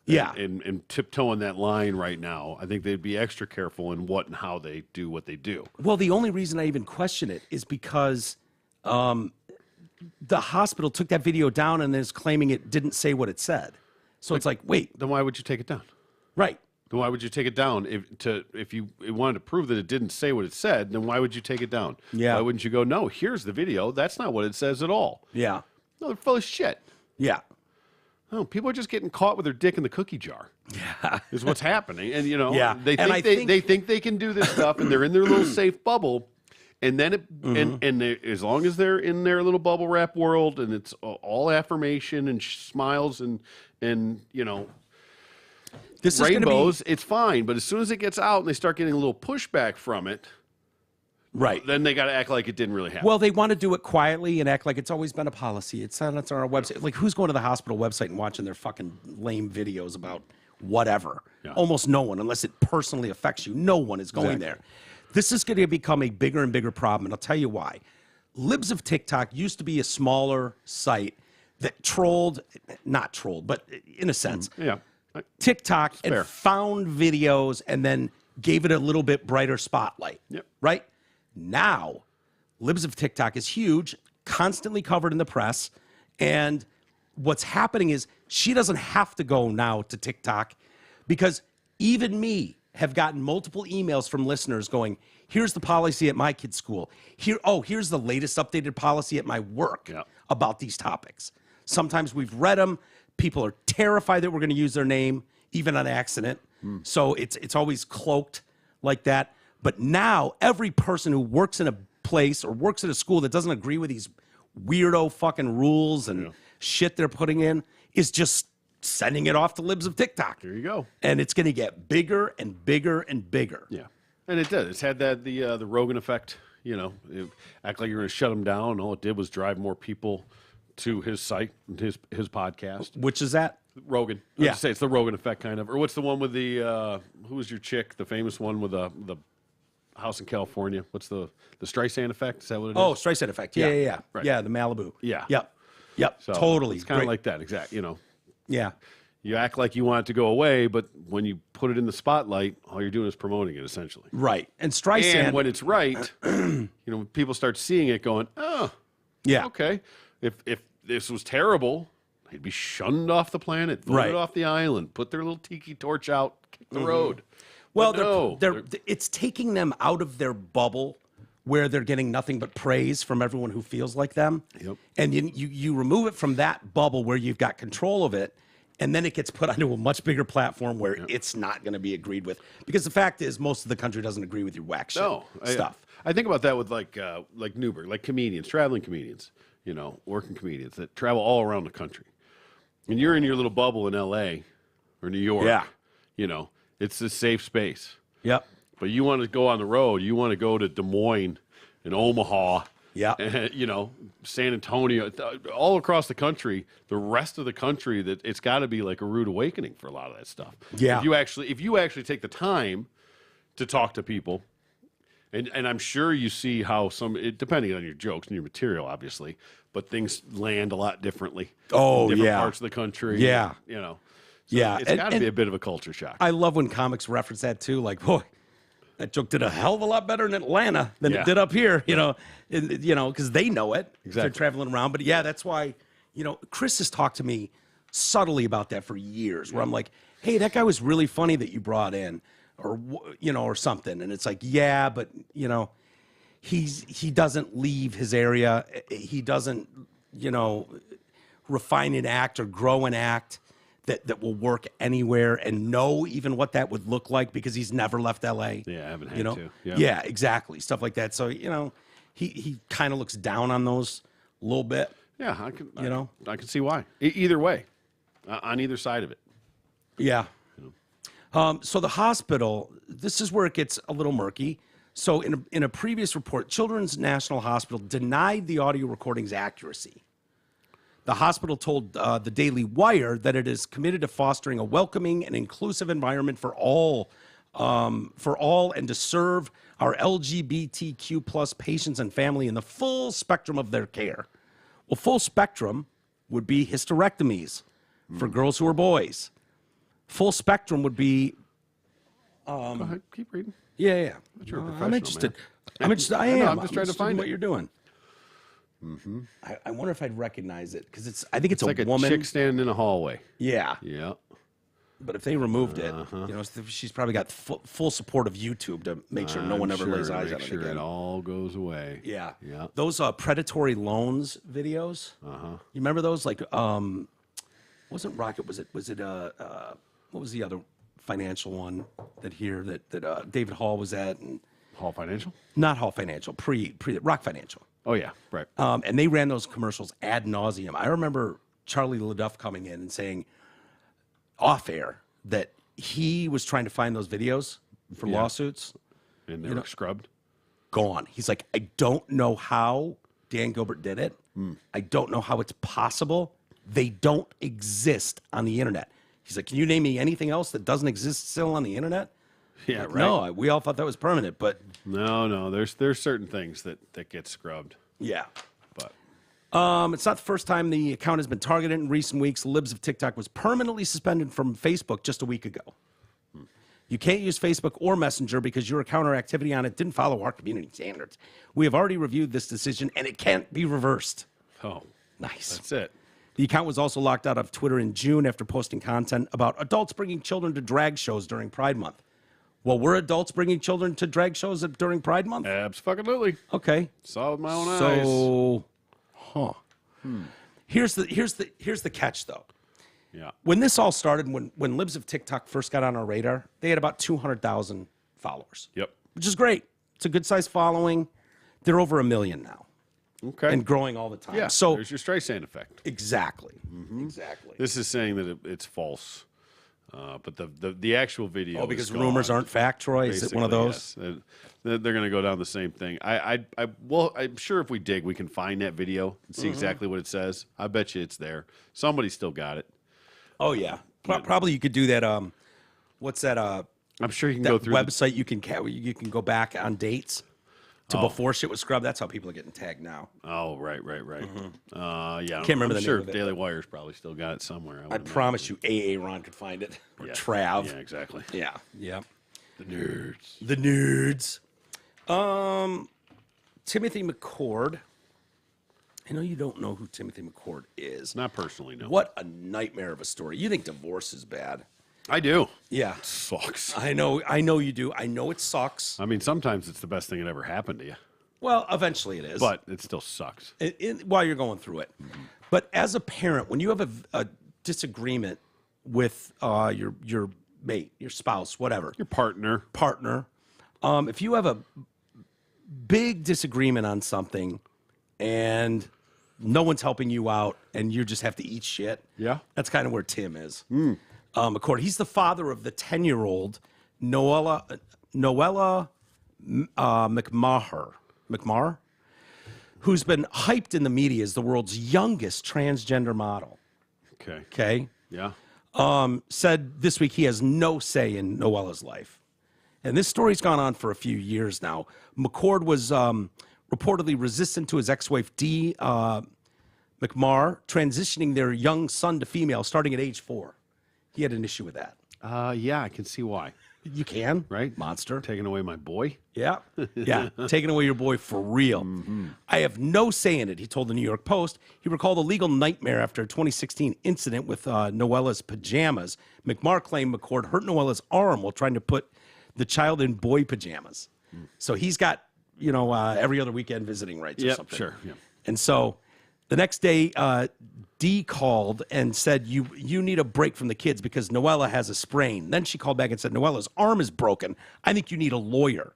And tiptoeing that line right now. I think they'd be extra careful in what and how they do what they do. Well, the only reason I even question it is because the hospital took that video down and is claiming it didn't say what it said. So it's like, wait. Then why would you take it down? Right. Then why would you take it down? If you wanted to prove that it didn't say what it said, then why would you take it down? Yeah. Why wouldn't you go, no, here's the video. That's not what it says at all. Yeah. No, they're full of shit. Yeah. No, people are just getting caught with their dick in the cookie jar. Yeah. Is what's happening. And, Yeah. they think they can do this stuff, and they're in their little safe bubble. And then as long as they're in their little bubble wrap world, and it's all affirmation and smiles and this rainbows, it's fine. But as soon as it gets out and they start getting a little pushback from it, right, then they got to act like it didn't really happen. Well, they want to do it quietly and act like it's always been a policy. It's on our website. Like, who's going to the hospital website and watching their fucking lame videos about whatever? Yeah. Almost no one, unless it personally affects you. No one is going there. This is going to become a bigger and bigger problem, and I'll tell you why. Libs of TikTok used to be a smaller site that not trolled, but in a sense, TikTok and found videos and then gave it a little bit brighter spotlight. Yep. Right? Now, Libs of TikTok is huge, constantly covered in the press, and what's happening is she doesn't have to go now to TikTok because even me have gotten multiple emails from listeners going, here's the policy at my kid's school. Here's the latest updated policy at my work about these topics. Sometimes we've read them. People are terrified that we're going to use their name, even on accident. So it's always cloaked like that. But now every person who works in a place or works at a school that doesn't agree with these weirdo fucking rules and shit they're putting in is just sending it off to Libs of TikTok. There you go. And it's going to get bigger and bigger and bigger. Yeah. And it does. It's had the Rogan effect, act like you're going to shut him down. All it did was drive more people to his site, his podcast. Which is that? Rogan. Yeah. Say it's the Rogan effect kind of. Or what's the one with the who was your chick, the famous one with the house in California? What's the Streisand effect? Is that what it is? Oh, Streisand effect. Yeah. Right. Yeah, the Malibu. Yeah. Yep. So totally. It's kind of like that, exactly. Yeah. You act like you want it to go away, but when you put it in the spotlight, all you're doing is promoting it, essentially. Right. And Streisand. And when it's right, when people start seeing it going, oh, yeah, okay. If this was terrible, they'd be shunned off the planet, voted off the island, put their little tiki torch out, kick the road. Well, it's taking them out of their bubble where they're getting nothing but praise from everyone who feels like them. Yep. And you remove it from that bubble where you've got control of it, and then it gets put onto a much bigger platform where it's not going to be agreed with. Because the fact is, most of the country doesn't agree with your whack shit stuff. I think about that with like Newberg, like comedians, traveling comedians, working comedians that travel all around the country. And you're in your little bubble in L.A. or New York. Yeah. It's a safe space. Yep. But you want to go on the road. You want to go to Des Moines and Omaha. Yeah. And, San Antonio, all across the country, the rest of the country, that it's got to be like a rude awakening for a lot of that stuff. Yeah. If you actually take the time to talk to people, and I'm sure you see how depending on your jokes and your material, obviously, but things land a lot differently. Oh, in different parts of the country. Yeah. So yeah. It's got to be a bit of a culture shock. I love when comics reference that too. Like, boy, that joke did a hell of a lot better in Atlanta than it did up here, because they know it. Exactly. They're traveling around. But yeah, that's why, Chris has talked to me subtly about that for years, where I'm like, hey, that guy was really funny that you brought in. or something. And it's like, yeah, but he doesn't leave his area. He doesn't, refine an act or grow an act that will work anywhere and know even what that would look like because he's never left LA. Yeah, I haven't had to. Yeah, exactly. Stuff like that. So, he kind of looks down on those a little bit. Yeah, I can see why. Either way, on either side of it. Yeah. So the hospital, this is where it gets a little murky. So in a previous report, Children's National Hospital denied the audio recording's accuracy. The hospital told the Daily Wire that it is committed to fostering a welcoming and inclusive environment for all and to serve our LGBTQ plus patients and family in the full spectrum of their care. Well, full spectrum would be hysterectomies for girls who are boys. Full spectrum would be... Go ahead, keep reading. Yeah. You're a professional, I'm interested. man. I'm interested. I am. I'm just trying to find what it. you're doing. Mm-hmm. I wonder if I'd recognize it because I think it's like a woman. chick standing in a hallway. Yeah. Yeah. But if they removed it, she's probably got full support of YouTube to make sure no one ever lays eyes on it again. It all goes away. Yeah. Yeah. Those predatory loans videos. You remember those? Like, wasn't Rocket? Was it? What was the other financial one that David Hall was at? And Hall Financial? Not Hall Financial. Pre Rock Financial. Oh yeah, right. And they ran those commercials ad nauseum. I remember Charlie LaDuff coming in and saying off air that he was trying to find those videos for lawsuits. And they were scrubbed? Gone. He's like, I don't know how Dan Gilbert did it. I don't know how it's possible. They don't exist on the internet. He's like, can you name me anything else that doesn't exist still on the internet? Yeah, like, right. No, we all thought that was permanent, but... No, there's certain things that get scrubbed. Yeah. But it's not the first time the account has been targeted in recent weeks. Libs of TikTok was permanently suspended from Facebook just a week ago. You can't use Facebook or Messenger because your account or activity on it didn't follow our community standards. We have already reviewed this decision, and it can't be reversed. Oh, nice. That's it. The account was also locked out of Twitter in June after posting content about adults bringing children to drag shows during Pride Month. Well, were adults bringing children to drag shows during Pride Month? Absolutely. Okay. Saw with my own eyes. So, Here's the catch, though. Yeah. When this all started, when Libs of TikTok first got on our radar, they had about 200,000 followers. Yep. Which is great. It's a good-sized following. They're over 1 million now. Okay. And growing all the time. Yeah. So there's your Streisand effect. Exactly. Exactly. This is saying that it's false. But the actual video. Oh, because is rumors gone, aren't fact, Troy? Is it one of those? Yes. They're going to go down the same thing. I'm sure if we dig, we can find that video and see exactly what it says. I bet you it's there. Somebody still got it. Oh yeah, probably you could do that. What's that? I'm sure you can that go through website. You can go back on dates to before shit was scrubbed. That's how people are getting tagged now. Oh right. Yeah, Can't remember the name. Sure, of it, Daily Wire's probably still got it somewhere. I promise you, Ron could find it or Trav. Yeah, exactly. Yeah. The nerds. Timothy Mccord. I know you don't know who Timothy Mccord is. Not personally, no. What a nightmare of a story. You think divorce is bad? I do. Yeah. It sucks. I know you do. I know it sucks. I mean, sometimes it's the best thing that ever happened to you. Well, eventually it is. But it still sucks. While you're going through it. But as a parent, when you have a disagreement with your mate, your spouse, whatever. Your partner. If you have a big disagreement on something and no one's helping you out and you just have to eat shit. Yeah. That's kind of where Tim is. Mccord, he's the father of the 10-year-old Noella McMahar, who's been hyped in the media as the world's youngest transgender model. Okay? Yeah. Said this week he has no say in Noella's life. And this story's gone on for a few years now. McCord was reportedly resistant to his ex-wife, Dee McMahar, transitioning their young son to female starting at age 4. He had an issue with that. Yeah, I can see why. You can, right? Monster. Taking away my boy? Yeah. Taking away your boy for real. I have no say in it, he told the New York Post. He recalled a legal nightmare after a 2016 incident with Noella's pajamas. McMahar claimed McCord hurt Noella's arm while trying to put the child in boy pajamas. So he's got, every other weekend visiting rights or something. Sure. Yeah. And so the next day, Dee called and said, you need a break from the kids because Noella has a sprain. Then she called back and said, Noella's arm is broken. I think you need a lawyer.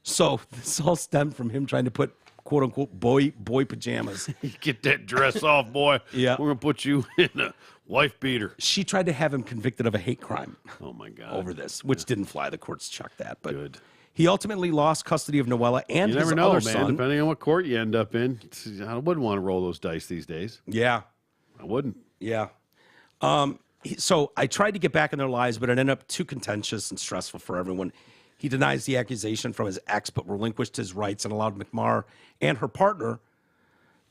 So this all stemmed from him trying to put, quote unquote, boy pajamas. Get that dress off, boy. Yeah. We're going to put you in a wife beater. She tried to have him convicted of a hate crime. Oh, my God. Over this, which didn't fly. The courts chucked that. But Good. he ultimately lost custody of Noella and You his never know, other man. son. Depending on what court you end up in, I wouldn't want to roll those dice these days. Yeah. I wouldn't. Yeah. So I tried to get back in their lives, but it ended up too contentious and stressful for everyone. He denies the accusation from his ex, but relinquished his rights and allowed McMar and her partner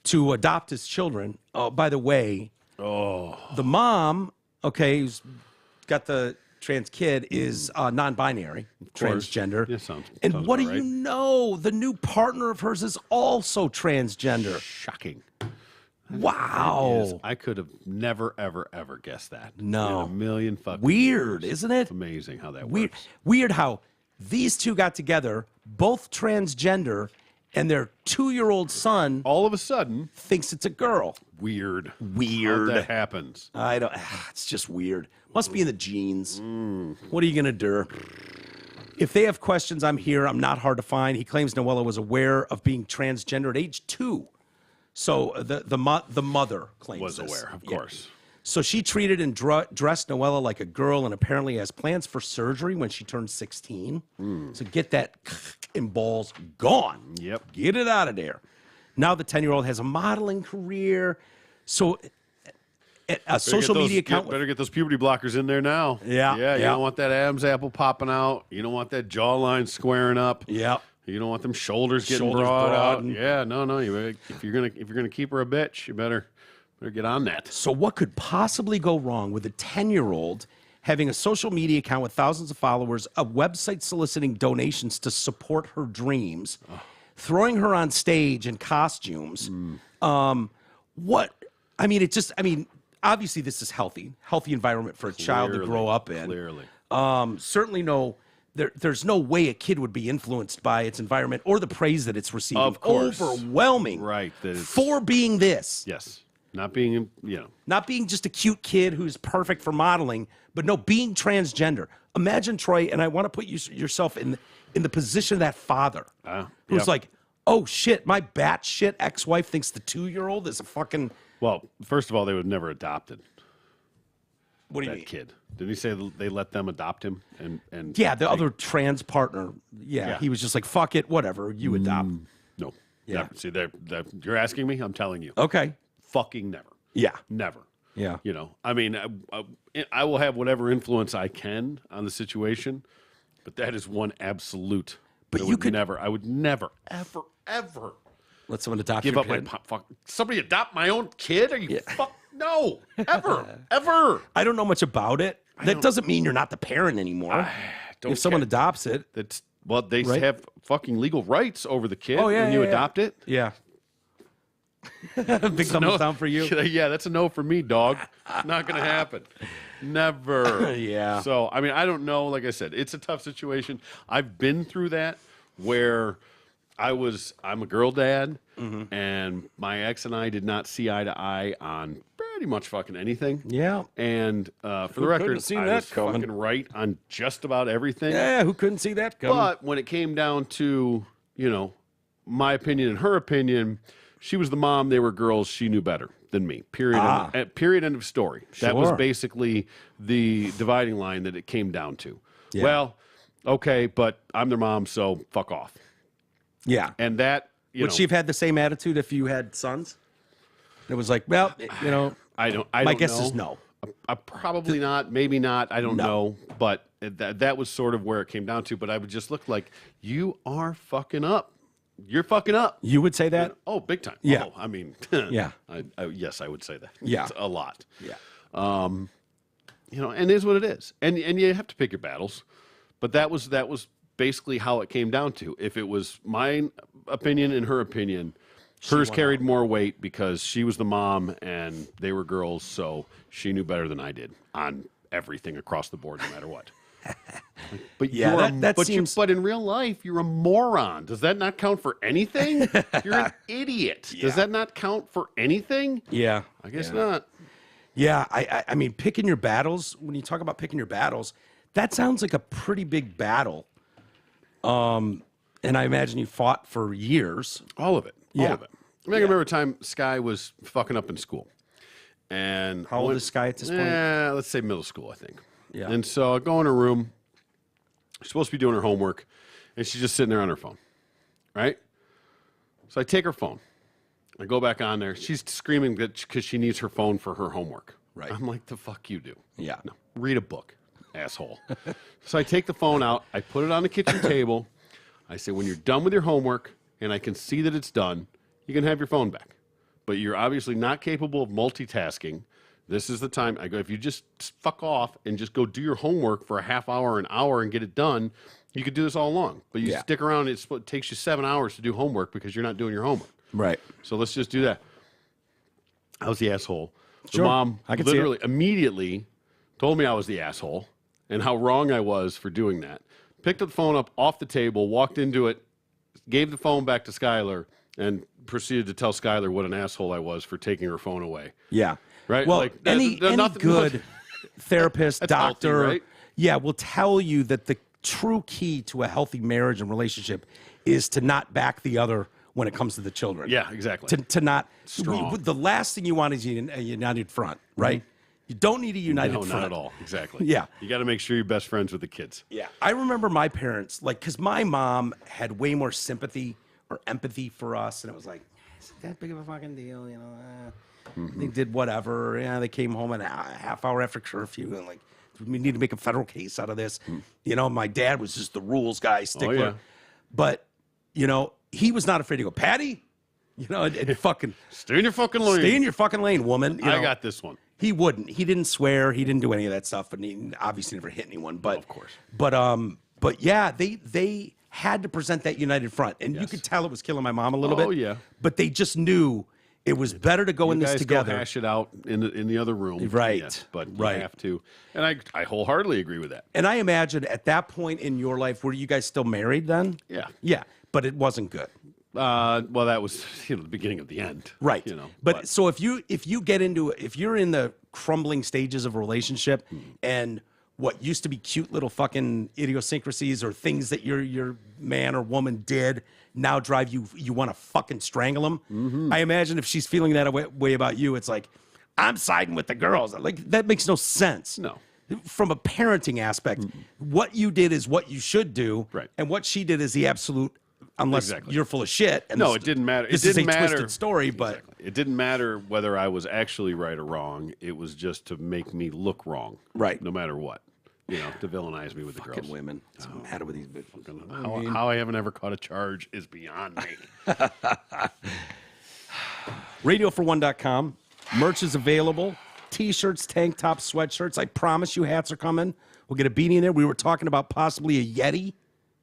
to adopt his children. Oh, by the way, the mom, who's got the trans kid, is non-binary, transgender. Yeah, sounds what do about right. you know? The new partner of hers is also transgender. Shocking. Wow. Yes, I could have never, ever, ever guessed that. No. In a million fucking Weird, years. isn't it? It's amazing how that Weird, works. weird how these two got together, both transgender, and their 2-year-old son All of a sudden, thinks it's a girl. weird. Weird. How that happens. I don't. It's just weird. Must be in the genes. What are you gonna do? If they have questions, I'm here. I'm not hard to find. He claims Noella was aware of being transgender at age 2. So the mother claims Was this. aware, of Yeah. course. So she treated and dressed Noella like a girl and apparently has plans for surgery when she turns 16. So get that and balls gone. Yep. Get it out of there. Now the 10-year-old has a modeling career. So a social media account. Better get those puberty blockers in there now. Yeah, Yeah. You yeah. don't want that Adam's apple popping out. You don't want that jawline squaring up. Yeah. You don't want them shoulders getting Shoulders broad out. broadened. Yeah. No. If you're gonna keep her a bitch, you better get on that. So what could possibly go wrong with a 10-year-old having a social media account with thousands of followers, a website soliciting donations to support her dreams, throwing her on stage in costumes? Obviously this is healthy environment for a child to grow up in. Clearly. Certainly there's no way a kid would be influenced by its environment or the praise that it's receiving. Of course. Overwhelming. Right. That it's, For being this. yes. Not being, Not being just a cute kid who's perfect for modeling, but no, being transgender. Imagine, Troy, and I want to put yourself in the position of that father who's yep. like, oh shit, my batshit ex-wife thinks the 2-year-old is a fucking. Well, first of all, they would never adopted What do you that mean? kid. Didn't he say they let them adopt him? And Yeah, the other trans partner. Yeah, he was just like, fuck it, whatever, you adopt. No. Yeah. Never. See, you're asking me. I'm telling you. Okay. Fucking never. Yeah. Never. Yeah. I mean, I will have whatever influence I can on the situation, but that is one absolute. But I would never, ever, ever Let someone adopt give your up kid. somebody adopt my own kid? Are you no, ever, ever. I don't know much about it. That doesn't mean you're not the parent anymore. Don't If someone care. adopts it. They Right? have fucking legal rights over the kid Oh, yeah, when you yeah, adopt it. Yeah. Big thumbs down for you. Yeah, that's a no for me, dog. Not gonna happen. Never. Yeah. So I mean, I don't know. Like I said, it's a tough situation. I've been through that where I'm a girl dad, and my ex and I did not see eye to eye on pretty much fucking anything. Yeah. And for the couldn't record, have seen I that was coming? fucking right on just about everything. Yeah, who couldn't see that coming? But when it came down to, my opinion and her opinion, she was the mom, they were girls, she knew better than me. Period, end of story. That was Sure. basically the dividing line that it came down to. Yeah. Well, okay, but I'm their mom, so fuck off. Yeah. And that, Would she have had the same attitude if you had sons? It was like, well, I don't my know. guess is no. Probably not, maybe not, I don't No. know. But that was sort of where it came down to. But I would just look like, you are fucking up. You're fucking up. You would say that? Oh, big time. Yeah. Oh, I mean, Yeah. yes, I would say that. Yeah. It's a lot. Yeah. And it is what it is. And you have to pick your battles. But that was basically how it came down to. If it was my opinion and her opinion, hers carried more weight because she was the mom and they were girls, so she knew better than I did on everything across the board, no matter what. But Yeah, that seems... but in real life, you're a moron. Does that not count for anything? You're an idiot. Yeah. Does that not count for anything? Yeah. I guess not. Yeah, I mean, picking your battles, when you talk about picking your battles, that sounds like a pretty big battle. And I imagine you fought for years. All of it. All Yeah. of it. I mean, I remember a time Sky was fucking up in school. And How old is Sky at this point? Let's say middle school, I think. Yeah. And so I go in her room. She's supposed to be doing her homework, and she's just sitting there on her phone, right? So I take her phone. I go back on there. She's screaming because she needs her phone for her homework. Right. I'm like, the fuck you do? Yeah. No, read a book, asshole. So I take the phone out. I put it on the kitchen table. I say, when you're done with your homework, and I can see that it's done, you can have your phone back. But you're obviously not capable of multitasking. This is the time. I go, if you just fuck off and just go do your homework for a half hour, an hour, and get it done, you could do this all along. But you stick around, it takes you 7 hours to do homework because you're not doing your homework. Right. So let's just do that. I was the asshole. Sure. The mom I can see literally immediately told me I was the asshole and how wrong I was for doing that. Picked the phone up off the table, walked into it, gave the phone back to Skylar, and proceeded to tell Skylar what an asshole I was for taking her phone away. Yeah. Right? Well, Like, any good therapist, doctor, healthy, right? will tell you that the true key to a healthy marriage and relationship is to not back the other when it comes to the children. Yeah, exactly. To not... Strong. The last thing you want is a united front, right? Mm-hmm. You don't need a united front. No, not at all. Exactly. Yeah. You got to make sure you're best friends with the kids. Yeah. I remember my parents, like, because my mom had way more sympathy or empathy for us, and it was like, is it that big of a fucking deal, you know? They did whatever. Yeah, they came home a half hour after curfew, and like, we need to make a federal case out of this. You know, my dad was just the rules guy, stickler. yeah. But, you know, he was not afraid to go, Patty, you know, and fucking Stay in your fucking lane. stay in your fucking lane, woman. You know, I got this one. he wouldn't. He didn't swear. He didn't do any of that stuff, and he obviously never hit anyone. But Of course. But yeah, they had to present that united front, and you could tell it was killing my mom a little bit. Oh, yeah. But they just knew it was better to go in You this guys together. Go hash it out in the other room. Right. Yes, but Right. you have to. And I wholeheartedly agree with that. And I imagine at that point in your life, were you guys still married then? Yeah. Yeah, but it wasn't good. Well, that was the beginning of the end. Right. You know. But so if you're in the crumbling stages of a relationship and what used to be cute little fucking idiosyncrasies or things that your man or woman did now drive you want to fucking strangle them. I imagine if she's feeling that way about you, it's like, I'm siding with the girls. Like, that makes no sense. No. From a parenting aspect, what you did is what you should do. Right. And what she did is the absolute, unless Exactly. you're full of shit. And No, it didn't matter. This It didn't is a matter. twisted story, but Exactly. It didn't matter whether I was actually right or wrong. It was just to make me look wrong. Right. No matter what. You know, to villainize me with the fucking girls. women. What's the matter with these bitches? How I haven't ever caught a charge is beyond me. RadioFor1.com. Merch is available. T-shirts, tank tops, sweatshirts. I promise you hats are coming. We'll get a beanie in there. We were talking about possibly a Yeti.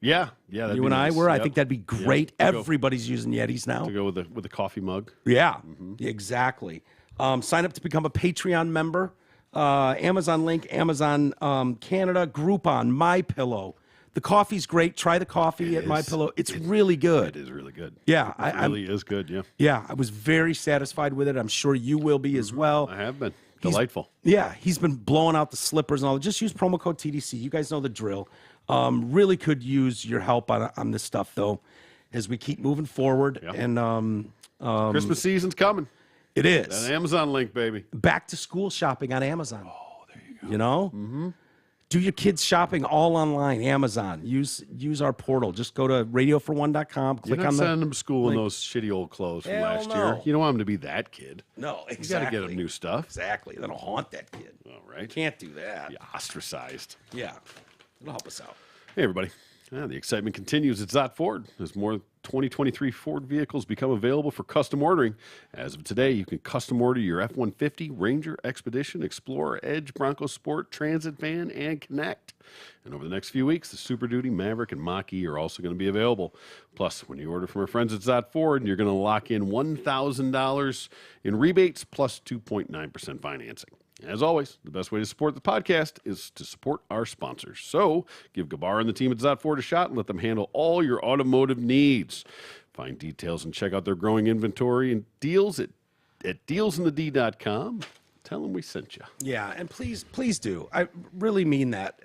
Yeah. That'd You be and nice. I were. I Yep. think that'd be great. Yep. Everybody's using Yetis now. To go with the coffee mug. Yeah, exactly. Sign up to become a Patreon member. Amazon link, Amazon Canada, Groupon, MyPillow. The coffee's great. Try the coffee at MyPillow. It's really good. It is really good. Yeah, It really is good, yeah. Yeah, I was very satisfied with it. I'm sure you will be as well. I have been. Delightful. Yeah, he's been blowing out the slippers and all. Just use promo code TDC. You guys know the drill. Really could use your help on this stuff, though, as we keep moving forward. Yeah. And Christmas season's coming. it is. That Amazon link, baby. Back to school shopping on Amazon. Oh, there you go. You know? Mm-hmm. Do your kids' shopping all online, Amazon. Use our portal. Just go to radiofor1.com. You're Click not on the sending them to school in link. those shitty old clothes from Hell last no. year. You don't want them to be that kid. No, You exactly. got to get them new stuff. Exactly. That'll haunt that kid. All right. Can't do that. Be ostracized. Yeah. It'll help us out. Hey, everybody. The excitement continues at Zott Ford as more 2023 Ford vehicles become available for custom ordering. As of today, you can custom order your F-150, Ranger, Expedition, Explorer, Edge, Bronco Sport, Transit Van, and Connect. And over the next few weeks, the Super Duty, Maverick, and Mach-E are also going to be available. Plus, when you order from our friends at Zott Ford, you're going to lock in $1,000 in rebates plus 2.9% financing. As always, the best way to support the podcast is to support our sponsors. So give Gabar and the team at Zot Ford a shot and let them handle all your automotive needs. Find details and check out their growing inventory and deals at dealsinthed.com. Tell them we sent you. Yeah, and please do. I really mean that.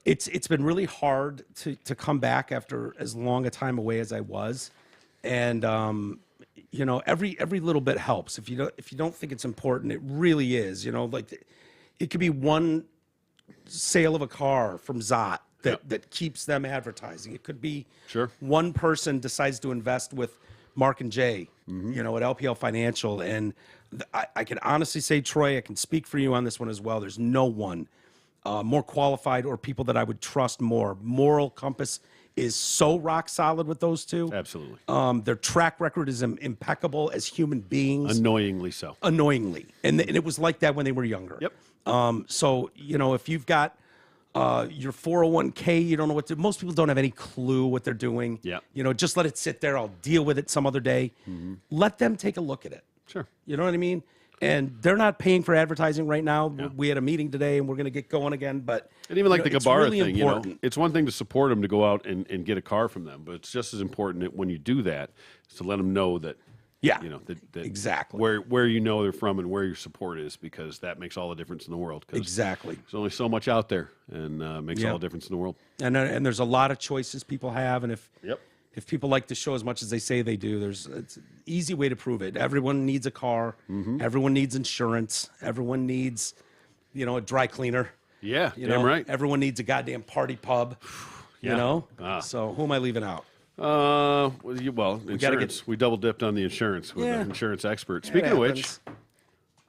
It's been really hard to come back after as long a time away as I was, and every little bit helps. If you don't think it's important, it really is. Like it could be one sale of a car from Zot that keeps them advertising. It could be one person decides to invest with Mark and Jay, at LPL Financial, and I can honestly say, Troy, I can speak for you on this one as well. There's no one more qualified or people that I would trust more. Moral compass is so rock solid with those two. Absolutely. Their track record is impeccable as human beings. Annoyingly so. Annoyingly. And it was like that when they were younger. Yep. So, if you've got your 401k, you don't know what to do. Most people don't have any clue what they're doing. Yeah. Just let it sit there. I'll deal with it some other day. Mm-hmm. Let them take a look at it. Sure. You know what I mean? And they're not paying for advertising right now. Yeah. We had a meeting today, and we're going to get going again. But and even like the Gabara really thing, important. It's one thing to support them to go out and get a car from them, but it's just as important that when you do that is to let them know that. Yeah, that exactly where they're from and where your support is, because that makes all the difference in the world. Exactly. There's only so much out there, and makes all the difference in the world. And there's a lot of choices people have, and if people like the show as much as they say they do, it's an easy way to prove it. Everyone needs a car. Mm-hmm. Everyone needs insurance. Everyone needs, a dry cleaner. Yeah, damn right. Everyone needs a goddamn party pub. So who am I leaving out? Insurance. We double dipped on the insurance with an insurance expert. Speaking of which,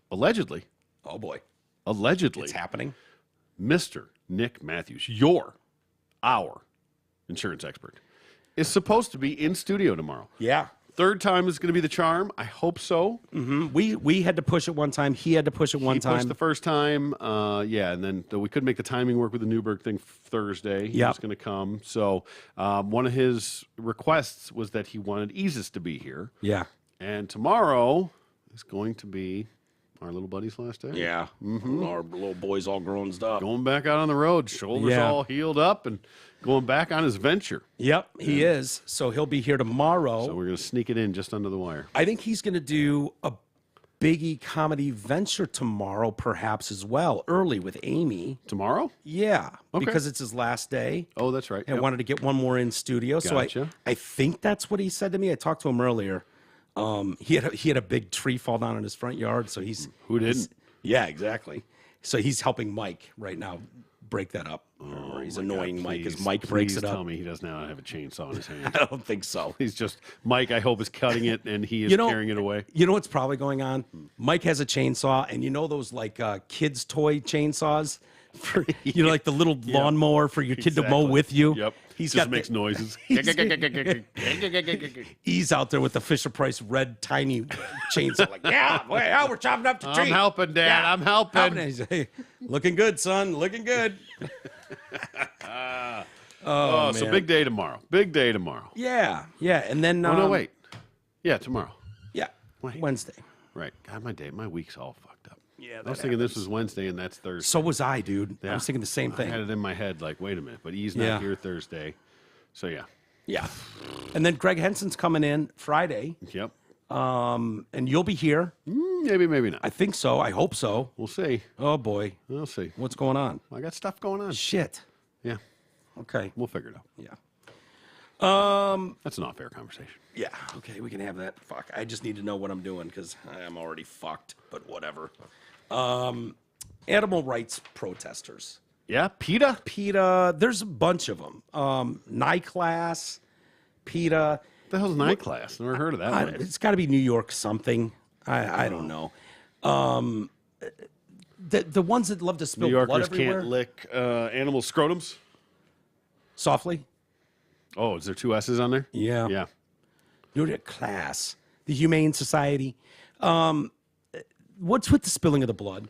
allegedly. Oh boy. Allegedly. It's happening. Mr. Nick Matthews, our insurance expert, is supposed to be in studio tomorrow. Yeah. Third time is going to be the charm. I hope so. Mm-hmm. We had to push it one time. He had to push it one time. He pushed the first time. And then we couldn't make the timing work with the Newberg thing Thursday. He was going to come. So one of his requests was that he wanted Isis to be here. Yeah. And tomorrow is going to be our little buddy's last day. Yeah. Mm-hmm. Our little boy's all grown up. Going back out on the road. Shoulders all healed up and going back on his venture. Yep, he is. So he'll be here tomorrow. So we're going to sneak it in just under the wire. I think he's going to do a biggie comedy venture tomorrow, perhaps as well, early with Amy. Tomorrow? Yeah, okay. Because it's his last day. Oh, that's right. I wanted to get one more in studio. Gotcha. So I think that's what he said to me. I talked to him earlier. He had a big tree fall down in his front yard. So Who didn't? Yeah, exactly. So he's helping Mike right now break that up. Or he's annoying God, Mike please, as Mike breaks it up. Tell me he does not have a chainsaw in his hand. I don't think so. He's just, Mike, I hope, is cutting it and he is carrying it away. You know what's probably going on? Mike has a chainsaw, and those like kids' toy chainsaws? For, like the little lawnmower for your kid to mow with you? Yep. He's just makes noises. He's out there with the Fisher-Price red tiny chainsaw. Like, we're chopping up the tree. I'm helping, Dad. Yeah, I'm helping. He's like, hey, looking good, son. Looking good. So big day tomorrow. Big day tomorrow. Yeah. And then... no, wait. Yeah, tomorrow. Yeah, Wednesday. Right. God, my week's all fucked up. Yeah, I was thinking this was Wednesday and that's Thursday. So was I, dude. Yeah. I was thinking the same thing. I had it in my head like, wait a minute, but he's not here Thursday. So, yeah. Yeah. And then Greg Henson's coming in Friday. Yep. And you'll be here. Maybe not. I think so. I hope so. We'll see. Oh, boy. We'll see. What's going on? I got stuff going on. Shit. Yeah. Okay. We'll figure it out. Yeah. That's an off-air conversation. Yeah. Okay, we can have that. Fuck. I just need to know what I'm doing because I'm already fucked, but whatever. Animal rights protesters. Yeah, PETA? There's a bunch of them. NICLAS, PETA. What the hell's NICLAS? Never heard of that one. It's got to be New York something. I don't know. The ones that love to spill New blood Yorkers everywhere. can't lick animal scrotums? Softly? Oh, is there two S's on there? Yeah. Yeah. New York class. The Humane Society. What's with the spilling of the blood?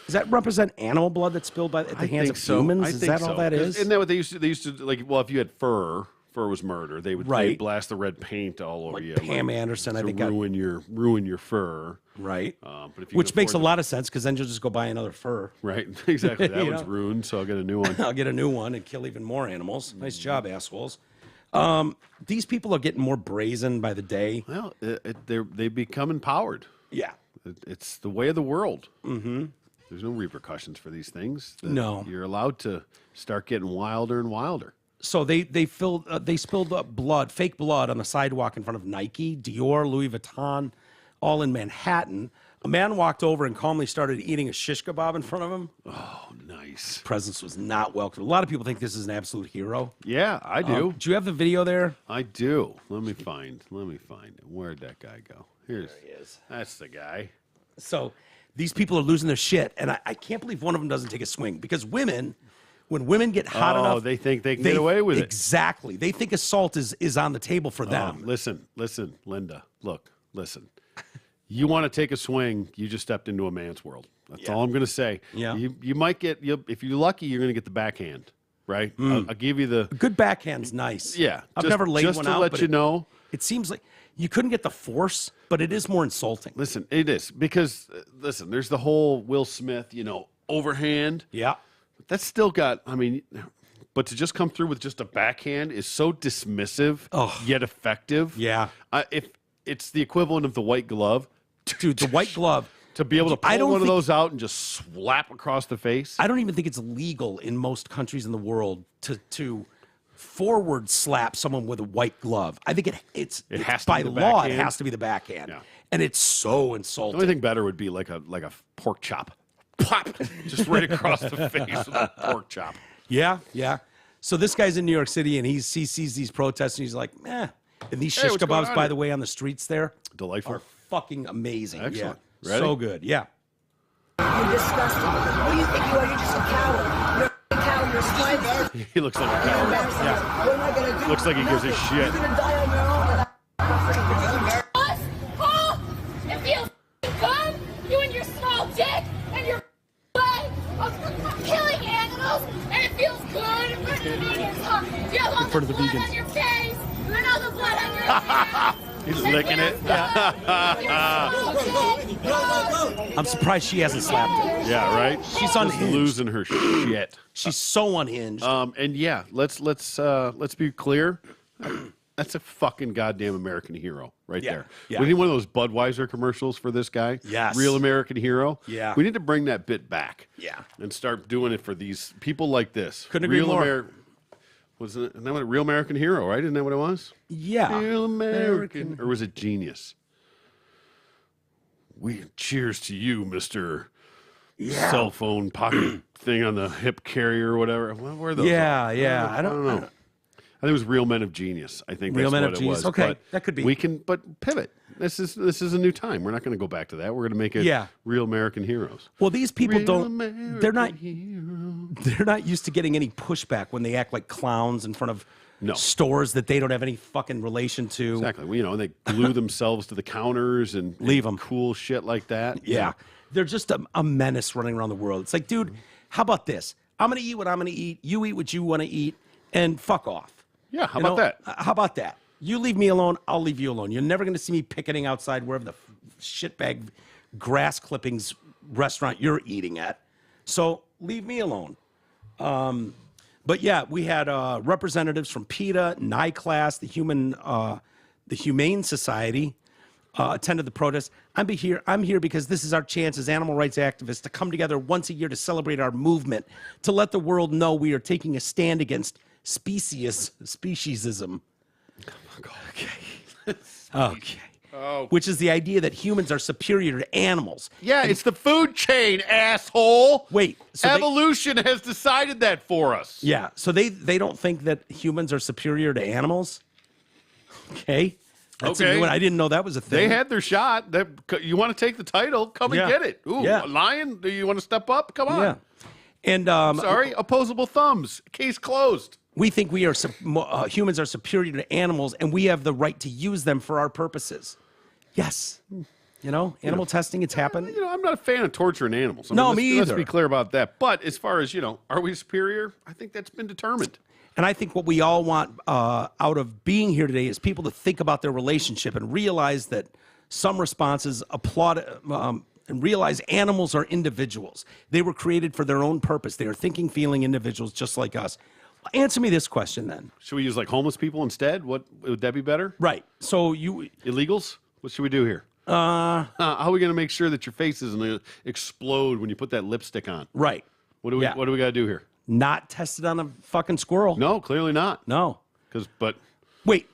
Does that represent animal blood that's spilled at the hands of humans? Is that all that is? Isn't that what they used to like? Well, if you had fur fur was murder. They would Right. they'd blast the red paint all over you. Pam Anderson, I think, got ruin your fur. right. But if you Which can makes a afford lot of sense because then you'll just go buy another fur. right, exactly. That You one's know? ruined, so I'll get a new one. I'll get a new one and kill even more animals. Nice job, assholes. These people are getting more brazen by the day. Well, they become empowered. Yeah. It's the way of the world. Mm-hmm. There's no repercussions for these things. No. You're allowed to start getting wilder and wilder. So they spilled up blood, fake blood on the sidewalk in front of Nike, Dior, Louis Vuitton, all in Manhattan. A man walked over and calmly started eating a shish kebab in front of him. Oh, nice. Presence was not welcome. A lot of people think this is an absolute hero. Yeah, I do. Do you have the video there? I do. Let me find it. Where'd that guy go? There he is. That's the guy. So these people are losing their shit, and I can't believe one of them doesn't take a swing because when women get hot enough, they think they can get away with it. Exactly. They think assault is on the table for them. Listen, Linda. Look, listen. You want to take a swing, you just stepped into a man's world. That's all I'm going to say. Yeah. You might get, if you're lucky, you're going to get the backhand, right? I'll give you the... A good backhand's nice. Yeah. I've never laid one out. Just to let you know. It seems like you couldn't get the force, but it is more insulting. Listen, it is. Because, listen, there's the whole Will Smith, overhand. Yeah. That's still got, but to just come through with just a backhand is so dismissive, yet effective. Yeah. If it's the equivalent of the white glove. Dude, the white glove. To be able to pull one of those out and just slap across the face. I don't even think it's legal in most countries in the world to forward slap someone with a white glove. I think it's has to by be the law, backhand. it has to be the backhand. Yeah. And it's so The insulting. only thing better would be like a pork chop. Pop! Just right across the face with a pork chop. Yeah, yeah. So this guy's in New York City, and he sees these protests, and he's like, "Eh." And these shish what's going kebabs, on by here? the way, on the streets there Delightful. are fucking amazing. Excellent. Yeah. Ready? So good. Yeah. You're disgusting. What do you think you are? You're just a coward. You're a coward. You're spineless. He looks like a coward. Yeah. What am I going to do? Looks like he gives a Nothing. shit. You're going to die on your own without Oh, it feels good. You and your small dick and your way of killing animals, and it feels good in front of the vegans. You have all front of the blood vegans. on your face and all the blood on your hands. He's licking it. I'm surprised she hasn't slapped him. Yeah, right? She's Just unhinged. losing her shit. She's so unhinged. And yeah, let's be clear. That's a fucking goddamn American hero right Yeah, there. yeah. We need one of those Budweiser commercials for this guy. Yes. Real American hero. Yeah. We need to bring that bit back. Yeah. And start doing it for these people like this. Couldn't agree more. Isn't that what a Real American Hero, right? Isn't that what it was? yeah. Real American. Or was it Genius? Cheers to you, Mr. Cell phone pocket thing on the hip carrier or whatever. What were those? Yeah, yeah. I don't know. I think it was Real Men of Genius. I think Real that's Men what of it Genius. was. Okay, But that could be. We can, but pivot. This is a new time. We're not going to go back to that. We're going to make it Yeah. Real American Heroes. Well, these people Real don't. American They're not. Hero. They're not used to getting any pushback when they act like clowns in front of No. stores that they don't have any fucking relation to. Exactly. Well, they glue themselves to the counters and Leave 'em. cool shit like that. Yeah. They're just a menace running around the world. It's like, dude, how about this? I'm going to eat what I'm going to eat. You eat what you want to eat, and fuck off. Yeah, how You about know? that? How about that? You leave me alone, I'll leave you alone. You're never going to see me picketing outside wherever the shitbag grass clippings restaurant you're eating at. So leave me alone. But yeah, we had representatives from PETA, NICLAS, the Humane Society attended the protest. I'm here because this is our chance as animal rights activists to come together once a year to celebrate our movement, to let the world know we are taking a stand against speciesism. Okay. Oh. Which is the idea that humans are superior to animals. Yeah, it's the food chain, asshole. Wait, so Evolution has decided that for us. yeah, so they don't think that humans are superior to animals? Okay. That's a Okay. new one. I didn't know that was a thing. They had their shot. You want to take the title? Come and Yeah. get it. Ooh, Yeah. Lion, do you want to step up? Come on. Yeah. And Sorry, opposable thumbs. Case closed. we think we are humans are superior to animals, and we have the right to use them for our purposes. Yes. Animal testing, it's happened. I'm not a fan of torturing animals. No, me let's either. be clear about that. But as far as, are we superior? I think that's been determined. And I think what we all want out of being here today is people to think about their relationship and realize that some responses applaud and realize animals are individuals. They were created for their own purpose. They are thinking, feeling individuals just like us. Answer me this question then. Should we use like homeless people instead? What would that be better? Right. So you illegals? What should we do here? How are we going to make sure that your face isn't going to explode when you put that lipstick on? Right. What do we got to do here? Not tested on a fucking squirrel. No, clearly not. No. But wait,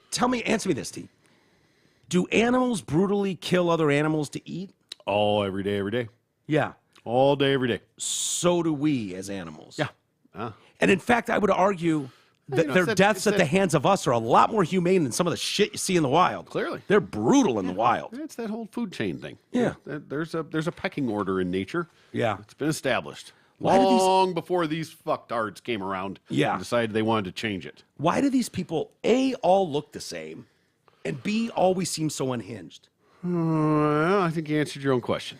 answer me this, T. Do animals brutally kill other animals to eat? Oh, every day. Yeah. All day, every day. So do we as animals. Yeah. And in fact, I would argue that their deaths at the hands of us are a lot more humane than some of the shit you see in the wild. Clearly. They're brutal in the wild. It's that whole food chain thing. Yeah. There's a pecking order in nature. Yeah. It's been established. Why do Long before these fucktards came around Yeah. and decided they wanted to change it. Why do these people, A, all look the same, and B, always seem so unhinged? I think you answered your own question.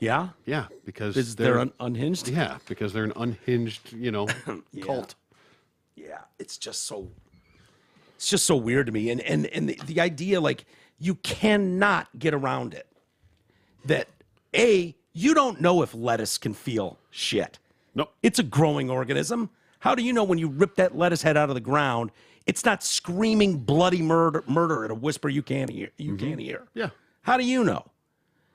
Yeah? Yeah, because they're unhinged? Yeah, because they're an unhinged, cult. Yeah, it's just so weird to me. And the idea, like, you cannot get around it. That, A, you don't know if lettuce can feel shit. Nope. It's a growing organism. How do you know when you rip that lettuce head out of the ground, it's not screaming bloody murder at a whisper you can't hear? Can't hear. Yeah. How do you know?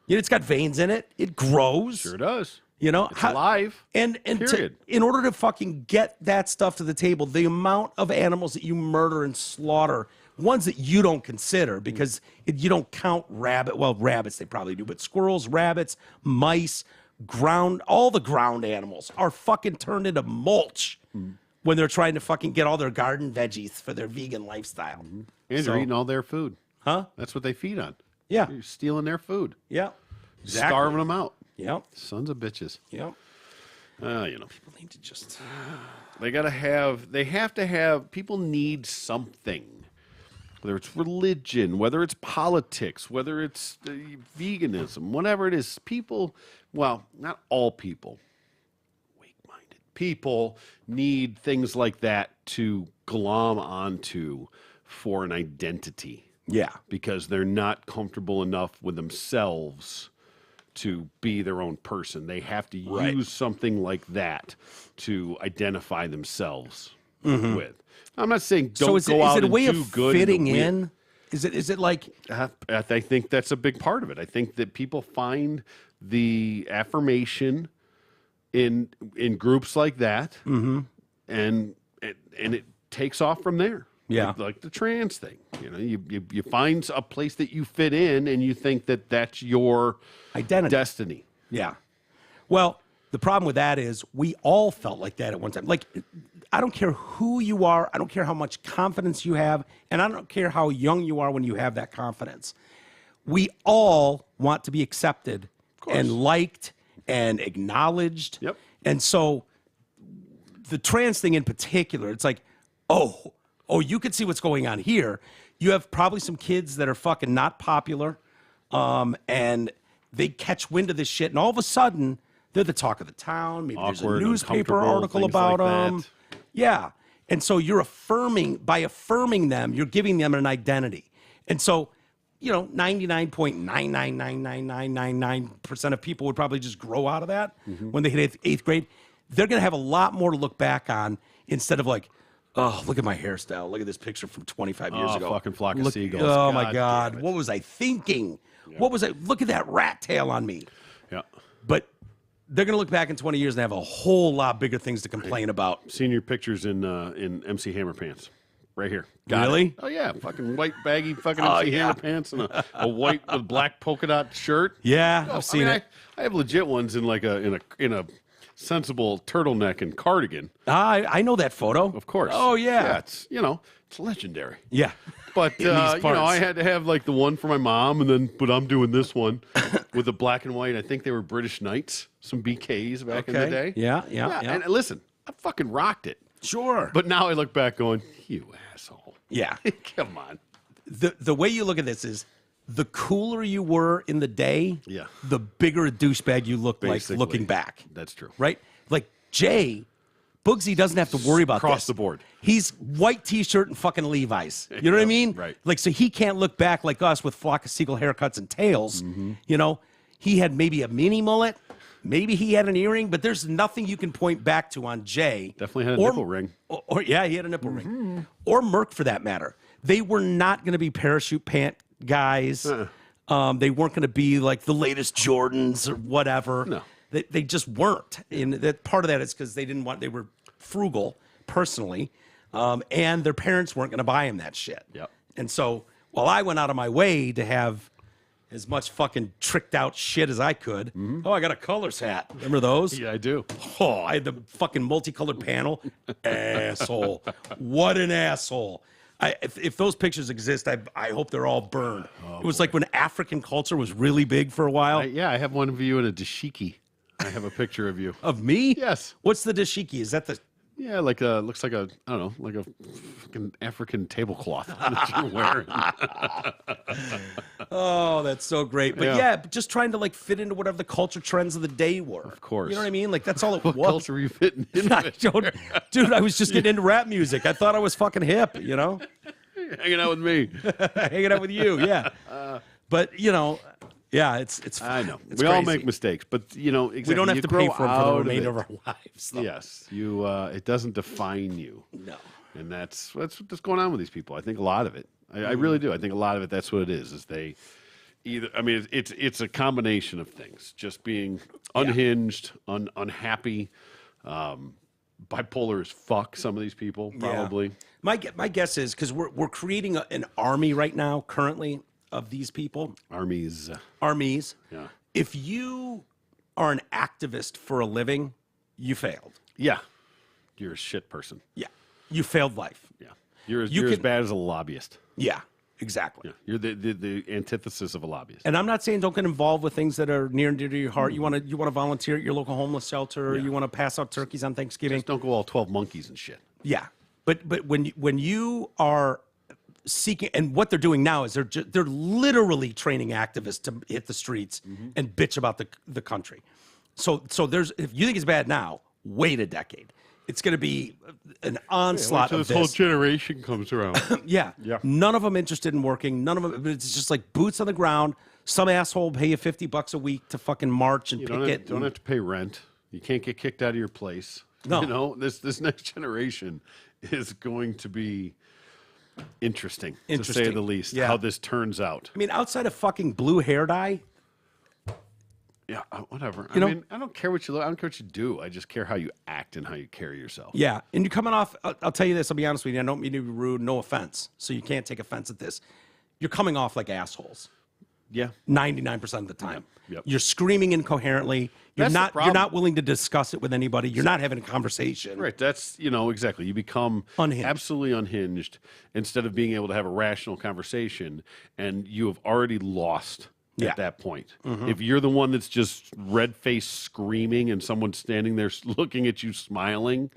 It's got veins in it. It grows. Sure does. It's alive. And period. in order to fucking get that stuff to the table, the amount of animals that you murder and slaughter, ones that you don't consider because you don't count rabbits they probably do, but squirrels, rabbits, mice, all the ground animals are fucking turned into mulch when they're trying to fucking get all their garden veggies for their vegan lifestyle. And they're eating all their food. Huh? That's what they feed on. Yeah. You're stealing their food. Yeah. Exactly. Starving them out. Yep. Sons of bitches. Yep. People need to just... They have to have, people need something. Whether it's religion, whether it's politics, whether it's veganism, whatever it is, people, well, not all people, weak-minded people need things like that to glom onto for an identity. Yeah. Because they're not comfortable enough with themselves to be their own person. They have to use something like that to identify themselves with. I'm not saying don't go out and do good. So is it a way of fitting in? Is it like... I think that's a big part of it. I think that people find the affirmation in groups like that, and it takes off from there. Yeah. Like the trans thing. You find a place that you fit in, and you think that that's your identity, destiny. Yeah. Well, the problem with that is we all felt like that at one time. Like, I don't care who you are. I don't care how much confidence you have. And I don't care how young you are when you have that confidence. We all want to be accepted and liked and acknowledged. Yep. And so the trans thing in particular, it's like, oh, you can see what's going on here. You have probably some kids that are fucking not popular, and they catch wind of this shit, and all of a sudden, they're the talk of the town. Maybe there's a newspaper article about them. Yeah. And so by affirming them, you're giving them an identity. And so, 99.9999999% of people would probably just grow out of that when they hit eighth grade. They're going to have a lot more to look back on instead of like, oh, look at my hairstyle. Look at this picture from 25 years ago. Fucking flock of seagulls. Oh, my God. What was I thinking? Yeah. What was I? Look at that rat tail on me. Yeah. But they're going to look back in 20 years and have a whole lot bigger things to complain about. Seen your pictures in MC Hammer pants. Right here. Really? It. Oh, yeah. Fucking white baggy fucking MC Hammer pants and a white with black polka dot shirt. Yeah, I've seen it. I have legit ones in like in a sensible turtleneck and cardigan. I know that photo. Of course. Oh, yeah. Yeah, it's legendary. Yeah. But, I had to have like the one for my mom, but I'm doing this one with the black and white. I think they were British Knights, some BKs back in the day. Yeah. And listen, I fucking rocked it. Sure. But now I look back going, you asshole. Yeah. Come on. The way you look at this is the cooler you were in the day, the bigger a douchebag you looked like looking back. That's true. Right? Like Jay Bugsy doesn't have to worry about Across this. the board. He's white T-shirt and fucking Levi's. You know what I mean? Right. Like, so he can't look back like us with flock of seagull haircuts and tails. You know, he had maybe a mini mullet. Maybe he had an earring, but there's nothing you can point back to on Jay. Definitely had a nipple ring. Or yeah, he had a nipple ring. Or Merck, for that matter. They were not going to be parachute pant guys. They weren't going to be like the latest Jordans or whatever. No. They just weren't. And that part of that is because they were frugal personally, and their parents weren't going to buy them that shit. Yep. And so while I went out of my way to have as much fucking tricked out shit as I could. Oh, I got a colors hat. Remember those? Yeah, I do. Oh, I had the fucking multicolored panel. Asshole. What an asshole. If those pictures exist, I hope they're all burned. It was like when African culture was really big for a while. I have one of you in a dashiki. I have a picture of you. Of me? Yes. What's the dashiki? Is that the... Yeah, looks like a, I don't know, like a fucking African tablecloth that you're wearing. Oh, that's so great. But yeah, just trying to like fit into whatever the culture trends of the day were. Of course. You know what I mean? Like that's all it What was. culture are you fitting into? Dude, I was just getting into rap music. I thought I was fucking hip, you know? Hanging out with me. Hanging out with you, yeah. But, you know, yeah, it's I know. It's we all crazy. make mistakes, but you know, exactly, We don't have you to pay for grow them for the out of remainder it. of our lives. Though. Yes, you. It doesn't define you. No. And that's what's going on with these people. I think a lot of it. I really do. I think a lot of it. That's what it is. Is they either. I mean, it's a combination of things. Just being unhinged, unhappy, bipolar as fuck. Some of these people probably. Yeah. My guess is because we're creating an army right now currently of these people. Armies. Yeah. If you are an activist for a living, you failed. Yeah. You're a shit person. Yeah. You failed life. Yeah. You're as bad as a lobbyist. Yeah, exactly. Yeah. You're the antithesis of a lobbyist. And I'm not saying don't get involved with things that are near and dear to your heart. You want to volunteer at your local homeless shelter, or you want to pass out turkeys on Thanksgiving. Just don't go all 12 monkeys and shit. Yeah. But when you are seeking, and what they're doing now is they're literally training activists to hit the streets and bitch about the country. So there's, if you think it's bad now, wait a decade. It's going to be an onslaught of this whole generation comes around. Yeah. None of them interested in working. None of them. It's just like boots on the ground. Some asshole will pay you $50 a week to fucking march and picket. Don't have to pay rent. You can't get kicked out of your place. No. You know, this next generation is going to be interesting, to say the least, how this turns out. I mean, outside of fucking blue hair dye. Yeah, whatever. You know, I mean, I don't care what you look. I don't care what you do. I just care how you act and how you carry yourself. Yeah, and you're coming off. I'll tell you this. I'll be honest with you. I don't mean to be rude. No offense. So you can't take offense at this. You're coming off like assholes. Yeah, 99% of the time. Yep. You're screaming incoherently. You're That's the problem. You're not willing to discuss it with anybody. You're not having a conversation. right. That's exactly. You become Unhinged. absolutely unhinged instead of being able to have a rational conversation, and you have already lost. At that point, if you're the one that's just red-faced screaming and someone's standing there looking at you smiling,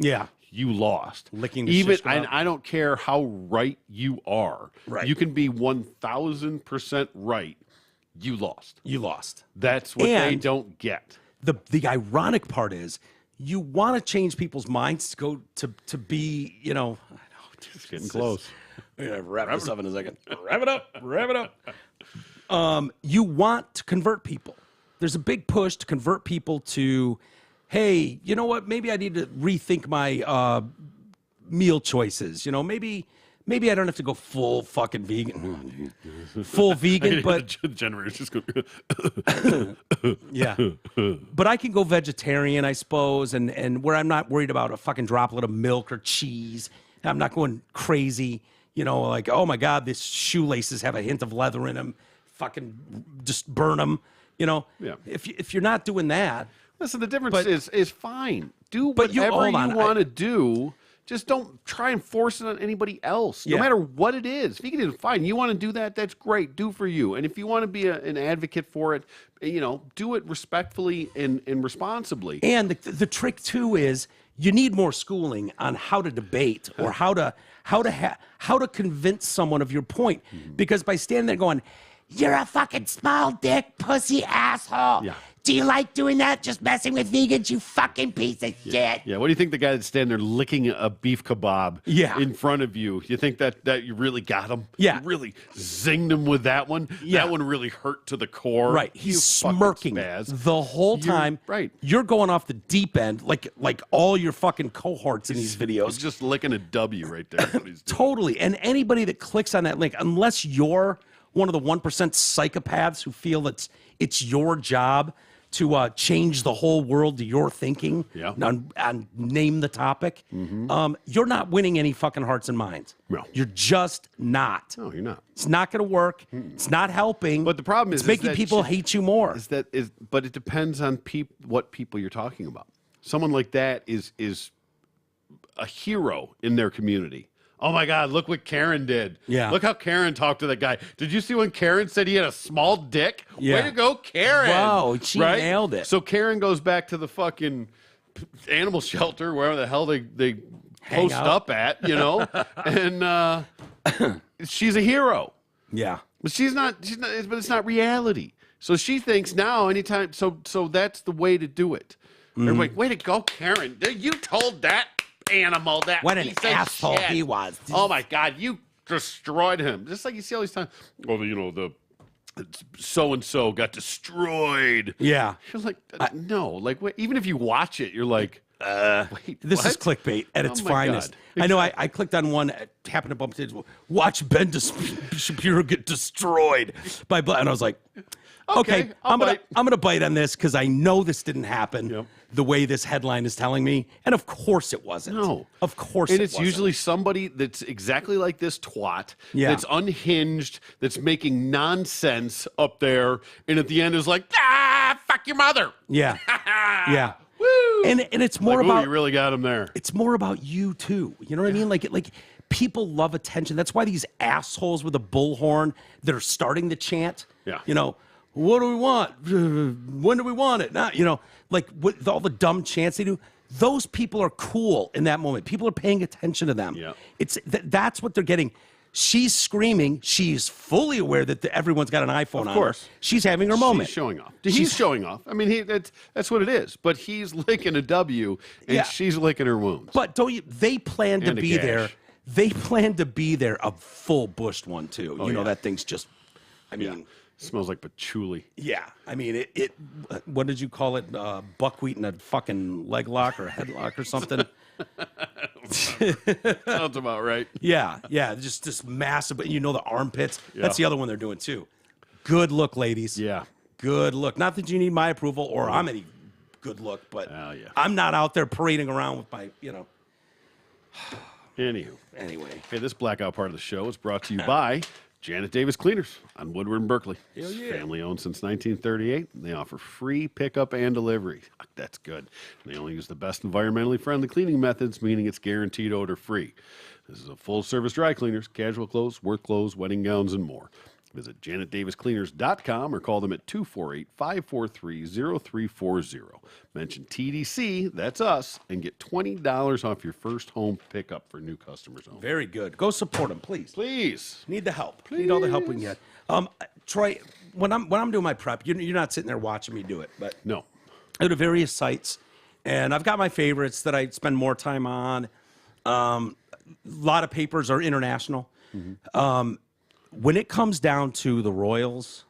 you lost. Licking the even shish kebab. I don't care how right you are. Right. You can be 1,000% right. You lost. You lost. That's what they don't get. The ironic part is you want to change people's minds to go to be, I know, It's getting close. We're gonna wrap this up in a second. Wrap it up. You want to convert people. There's a big push to convert people to, hey, you know what? Maybe I need to rethink my meal choices. Maybe I don't have to go full fucking vegan. Full vegan, but the generator's just going. yeah. But I can go vegetarian, I suppose, and where I'm not worried about a fucking droplet of milk or cheese. I'm not going crazy. Like, oh my God, these shoelaces have a hint of leather in them. Fucking just burn them. Yeah. If you're not doing that, Listen, the difference is fine. Do But you- whatever hold on, you want to do. Just don't try and force it on anybody else, no matter what it is. If you can do it, fine. You want to do that, that's great. Do for you. And if you want to be an advocate for it, do it respectfully and responsibly. and the trick too is you need more schooling on how to debate or how to convince someone of your point. Because by standing there going, "You're a fucking small dick pussy asshole. Yeah. Do you like doing that? Just messing with vegans, you fucking piece of shit. Yeah, what do you think the guy that's standing there licking a beef kebab in front of you? You think that you really got him? Yeah. You really zinged him with that one? Yeah. That one really hurt to the core. Right. He's smirking the whole time. Right. You're going off the deep end like all your fucking cohorts in these videos. He's just licking a W right there. What he's doing. Totally. And anybody that clicks on that link, unless you're one of the 1% psychopaths who feel that it's your job to change the whole world to your thinking and name the topic, you're not winning any fucking hearts and minds. No. You're just not. No, you're not. It's not going to work. It's not helping. But the problem is it's making people hate you more. But it depends on what people you're talking about. Someone like that is a hero in their community. Oh my God, look what Karen did. Yeah. Look how Karen talked to that guy. Did you see when Karen said he had a small dick? Yeah. Way to go, Karen. Wow, she nailed it. So Karen goes back to the fucking animal shelter, wherever the hell they post up at, and she's a hero. Yeah. But she's not, but it's not reality. So she thinks now anytime, so that's the way to do it. Everybody, way to go, Karen. You told that animal that What an piece of asshole shit. he was. Oh my God, you destroyed him. Just like you see all these times. Well, the so and so got destroyed. Yeah. You're like, no, like even if you watch it, you're like, wait, This what? is clickbait at its Oh my finest. God. I know I clicked on one, happened to bump into watch Ben Shapiro get destroyed by blood. And I was like, okay, I'm gonna bite on this because I know this didn't happen the way this headline is telling me. And of course it wasn't. No. Of course and it it's wasn't. usually somebody that's exactly like this twat, Yeah. that's unhinged, that's making nonsense up there, and at the end is like, fuck your mother. Yeah. Yeah. Woo! And it's more Like, ooh, about you really got him there. it's more about you too. You know what I mean? Like people love attention. That's why these assholes with a bullhorn that are starting to chant. Yeah. What do we want? When do we want it? Not, like with all the dumb chants they do. Those people are cool in that moment. People are paying attention to them. Yeah. That's what they're getting. She's screaming. She's fully aware that everyone's got an iPhone on. Of course. Her. She's having her moment. She's showing off. He's showing off. I mean, that's what it is. But he's licking a W, and she's licking her wounds. But they plan to And a be gash. there. They plan to be there, a full bushed one too. Oh, yeah. That thing's just, I mean, smells like patchouli. yeah. I mean, it what did you call it? Buckwheat in a fucking leg lock or headlock or something. Sounds about right. Yeah. Just this massive, but the armpits. Yeah. That's the other one they're doing too. Good look, ladies. Yeah. Good look. Not that you need my approval or I'm any good look, but Oh, yeah. I'm not out there parading around with my, Anywho. Anyway. Hey, this blackout part of the show is brought to you by Janet Davis Cleaners on Woodward and Berkeley. Hell yeah. Family owned since 1938. They offer free pickup and delivery. That's good. They only use the best environmentally friendly cleaning methods, meaning it's guaranteed odor free. This is a full service dry cleaners, casual clothes, work clothes, wedding gowns, and more. Visit janetdaviscleaners.com or call them at 248-543-0340. Mention TDC, that's us, and get $20 off your first home pickup for new customers only. Very good. Go support them, please. Please. Need the help. Need all the help we can get. Troy, when I'm doing my prep, you're not sitting there watching me do it, but No. I go to various sites, and I've got my favorites that I spend more time on. A lot of papers are international. When it comes down to the royals,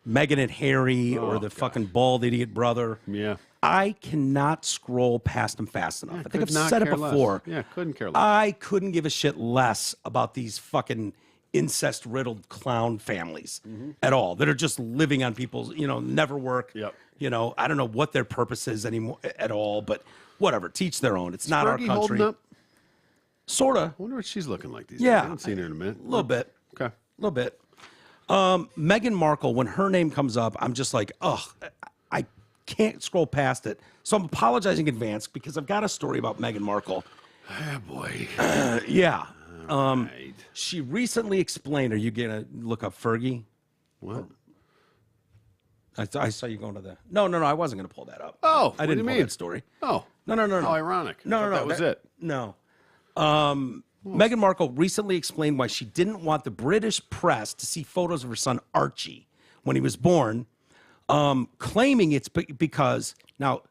Meghan and Harry, or the fucking bald idiot brother, Yeah. I cannot scroll past them fast enough. I think I've Could not said it care less. before. Yeah, couldn't care less. I couldn't give a shit less about these fucking incest-riddled clown families at all that are just living on people's, never work. Yep. I don't know what their purpose is anymore at all, but whatever. Teach their own. It's not our Fergie country. holding up? Sorta. I wonder what she's looking like these Yeah. days. I haven't seen her in a minute. A little bit. Okay. A little bit. Meghan Markle, when her name comes up, I'm just like, ugh, I can't scroll past it. So I'm apologizing in advance because I've got a story about Meghan Markle. Oh, boy. Yeah. Right. She recently explained, are you going to look up Fergie? What? I saw you going to the... No, I wasn't going to pull that up. Oh, I what do didn't you pull mean? that story. Oh. No. How ironic. No. That was it. No. Meghan Markle recently explained why she didn't want the British press to see photos of her son Archie when he was born, claiming it's because now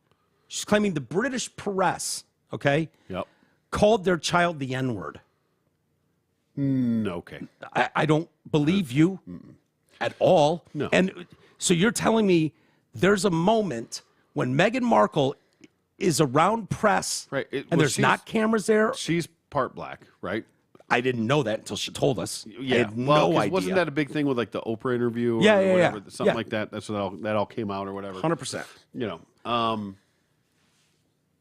she's claiming the British press, okay, Yep. called their child the N-word. Okay. I don't believe you at all. No. And so you're telling me there's a moment when Meghan Markle is around press, Right. and there's not cameras there. She's part black, right? I didn't know that until she told us. Yeah. I had Well, no 'cause idea. wasn't that a big thing with like the Oprah interview? Or Yeah, yeah, whatever, yeah. Something Yeah. like that. That's what that all came out or whatever. 100%. You know.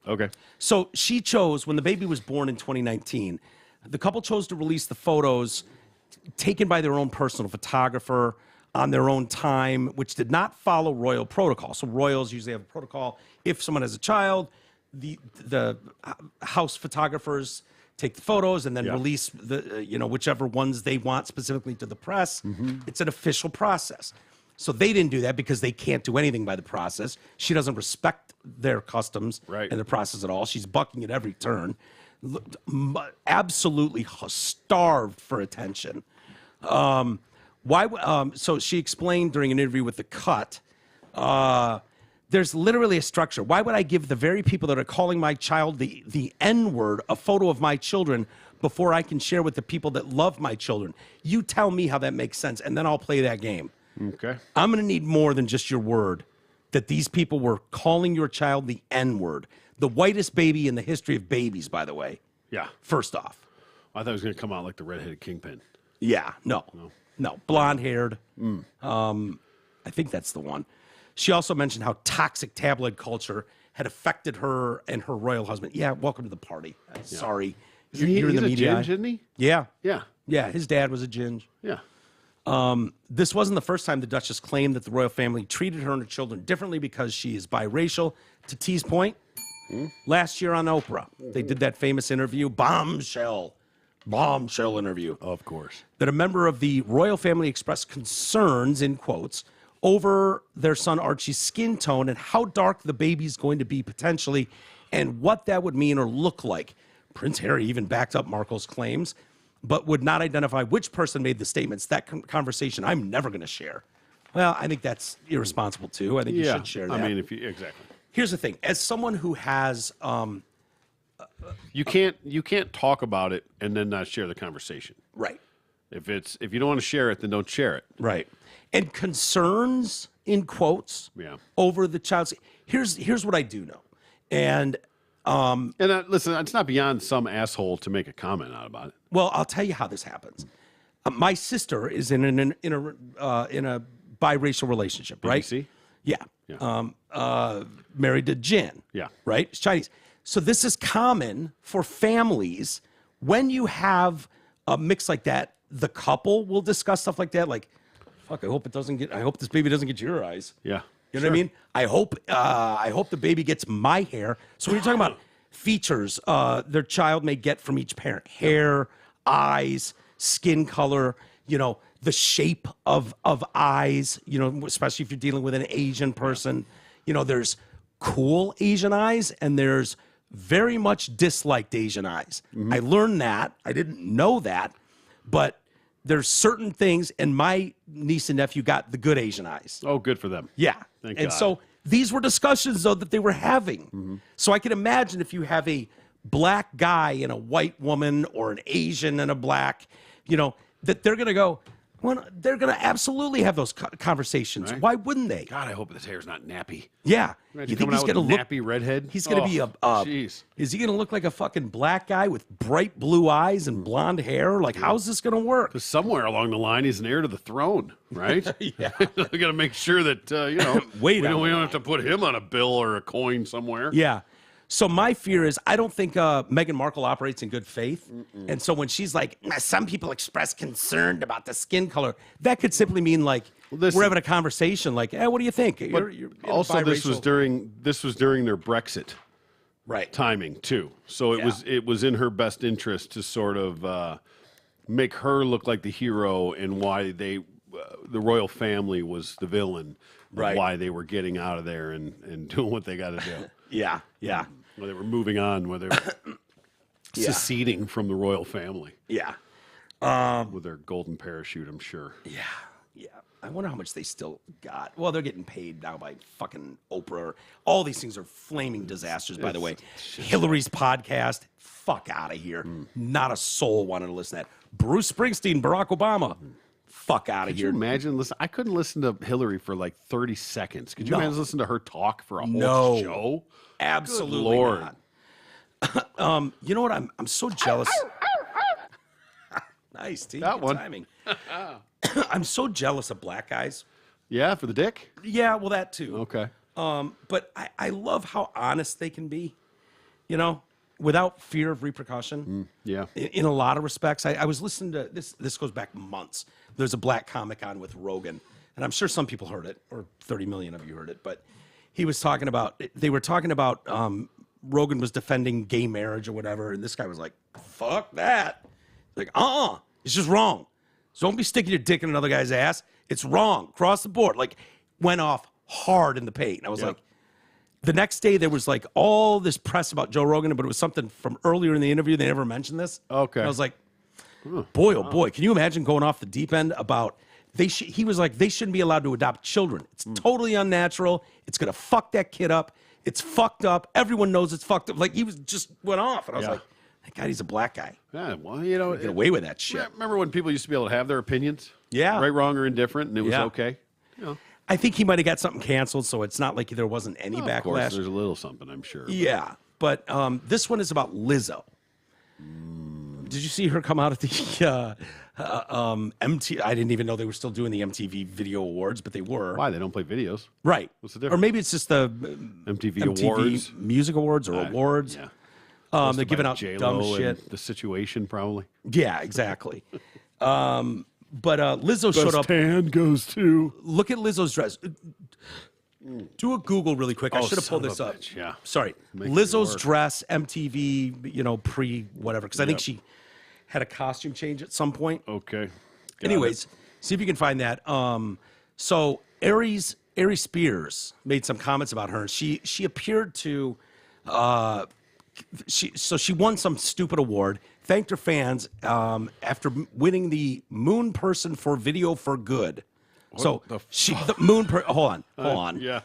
Okay. So she chose, when the baby was born in 2019, the couple chose to release the photos taken by their own personal photographer on their own time, which did not follow royal protocol. So royals usually have a protocol. If someone has a child, the house photographers take the photos and then release the whichever ones they want specifically to the press. It's an official process. So they didn't do that because they can't do anything by the process. She doesn't respect their customs and their process at all. She's bucking at every turn. Absolutely starved for attention. So she explained during an interview with The Cut, there's literally a structure. Why would I give the very people that are calling my child the N-word a photo of my children before I can share with the people that love my children? You tell me how that makes sense, and then I'll play that game. Okay. I'm going to need more than just your word that these people were calling your child the N-word. The whitest baby in the history of babies, by the way. Yeah. First off. I thought it was going to come out like the redheaded kingpin. Yeah. No. Blonde-haired. I think that's the one. She also mentioned how toxic tabloid culture had affected her and her royal husband. Yeah, welcome to the party. Sorry. You're in the media. He's a ginge, isn't he? Yeah. Yeah. Yeah, his dad was a ginge. Yeah. This wasn't the first time the Duchess claimed that the royal family treated her and her children differently because she is biracial. To T's point, last year on Oprah, they did that famous interview, bombshell interview. Of course. That a member of the royal family expressed concerns, in quotes, over their son Archie's skin tone and how dark the baby's going to be potentially and what that would mean or look like. Prince Harry even backed up Markle's claims, but would not identify which person made the statements. That conversation I'm never going to share. Well, I think that's irresponsible too. I think you should share that. I mean, exactly. Here's the thing: as someone who has, you can't talk about it and then not share the conversation. right, If you don't want to share it, then don't share it. right, and concerns in quotes, over the child's. Here's what I do know, and listen, it's not beyond some asshole to make a comment out about it. well, I'll tell you how this happens. My sister is in a biracial relationship, right? BBC? Yeah. Married to Jin. Yeah. Right? It's Chinese. So this is common for families. When you have a mix like that, the couple will discuss stuff like that. Like, fuck, I hope this baby doesn't get your eyes. Yeah. You know what I mean? I hope the baby gets my hair. So when you're talking about features their child may get from each parent, hair, eyes, skin color, the shape of eyes, especially if you're dealing with an Asian person, there's cool Asian eyes and there's very much disliked Asian eyes. I learned that. I didn't know that, but there's certain things, and my niece and nephew got the good Asian eyes. Oh, good for them. Yeah. Thank and God. so these were discussions, though, that they were having. So I can imagine if you have a black guy and a white woman or an Asian and a black, that they're going to go, well, they're going to absolutely have those conversations. Right. Why wouldn't they? God, I hope his hair's not nappy. Yeah. Imagine You think coming he's out going with to a look nappy redhead? He's going to be jeez. Is he going to look like a fucking black guy with bright blue eyes and blonde hair? Like, how's this going to work? Because somewhere along the line, he's an heir to the throne, right? Yeah. We got to make sure that we don't have to put him on a bill or a coin somewhere. Yeah. So my fear is I don't think Meghan Markle operates in good faith. And so when she's like, some people express concern about the skin color, that could simply mean like, we're having a conversation like, what do you think? You're Also, this was biracial. during their Brexit right timing too. So it was in her best interest to sort of make her look like the hero and why the royal family was the villain. Right. Why they were getting out of there and doing what they got to do. Yeah. Yeah. Where they were moving on, where they were seceding from the royal family. Yeah. With their golden parachute, I'm sure. Yeah. Yeah, I wonder how much they still got. Well, they're getting paid now by fucking Oprah. All these things are flaming disasters, by the way. Hillary's podcast, fuck out of here. Not a soul wanted to listen to that. Bruce Springsteen, Barack Obama, fuck out of Could here. you imagine? Listen, I couldn't listen to Hillary for like 30 seconds. Could you imagine listening to her talk for a whole show? Absolutely Good Lord. not. You know what? I'm so jealous. Nice, T. That Good one. timing. I'm so jealous of black guys. Yeah, for the dick? Yeah, well, that too. Okay. But I love how honest they can be, you know, without fear of repercussion. Yeah. In a lot of respects. I was listening to this. This goes back months. There's a black comic on with Rogan, and I'm sure some people heard it, or 30 million of you heard it. But he was talking about. They were talking about. Rogan was defending gay marriage or whatever, and this guy was like, "Fuck that." Like, it's just wrong. So don't be sticking your dick in another guy's ass. It's wrong. Across the board. Like, went off hard in the paint. And I was like, the next day there was like all this press about Joe Rogan, but it was something from earlier in the interview. They never mentioned this. Okay. And I was like, boy, oh boy. Can you imagine going off the deep end about, he was like, they shouldn't be allowed to adopt children. It's totally unnatural. It's going to fuck that kid up. It's fucked up. Everyone knows it's fucked up. Like, he was just went off. And I was like, thank God he's a black guy. Yeah, well, you know, Get away with that shit. Remember when people used to be able to have their opinions? Yeah. Right, wrong, or indifferent, and it was okay? You know, I think he might have got something canceled, so it's not like there wasn't any backlash. of course, there's a little something, I'm sure. Yeah, but this one is about Lizzo. Did you see her come out at the MTV? I didn't even know they were still doing the MTV Video Awards, but they were. Why? They don't play videos. Right. What's the difference? Or maybe it's just the MTV Awards. Music Awards or awards. Yeah. They're giving out J-Lo dumb shit. and The Situation, probably. Yeah, exactly. But Lizzo showed up. hand goes to. Look at Lizzo's dress. Do a Google really quick. I Oh, should have pulled son this of a up. bitch, yeah. Sorry. Make me Lizzo's work. dress, MTV, you know, pre whatever, because I think she had a costume change at some point. Okay. Got Anyways, see if you can find that. So Aries Spears made some comments about her. She appeared to she won some stupid award, thanked her fans after winning the Moon Person for Video for Good. So the Moon hold on. Yeah.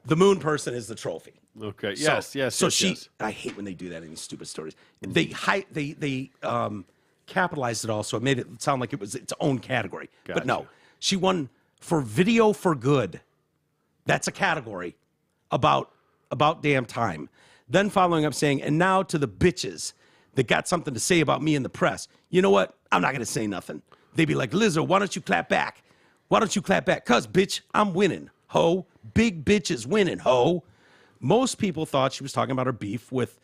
The Moon Person is the trophy. Okay. So, Yes. So yes. I hate when they do that in these stupid stories. They capitalized it all, so it made it sound like it was its own category. But no, Gotcha. she won for Video for Good. That's a category about damn time. Then following up saying, and now to the bitches that got something to say about me in the press. You know what? I'm not going to say nothing. They'd be like, Lizzo, why don't you clap back? Why don't you clap back? Because, bitch, I'm winning, ho. Big bitches winning, ho. Most people thought she was talking about her beef with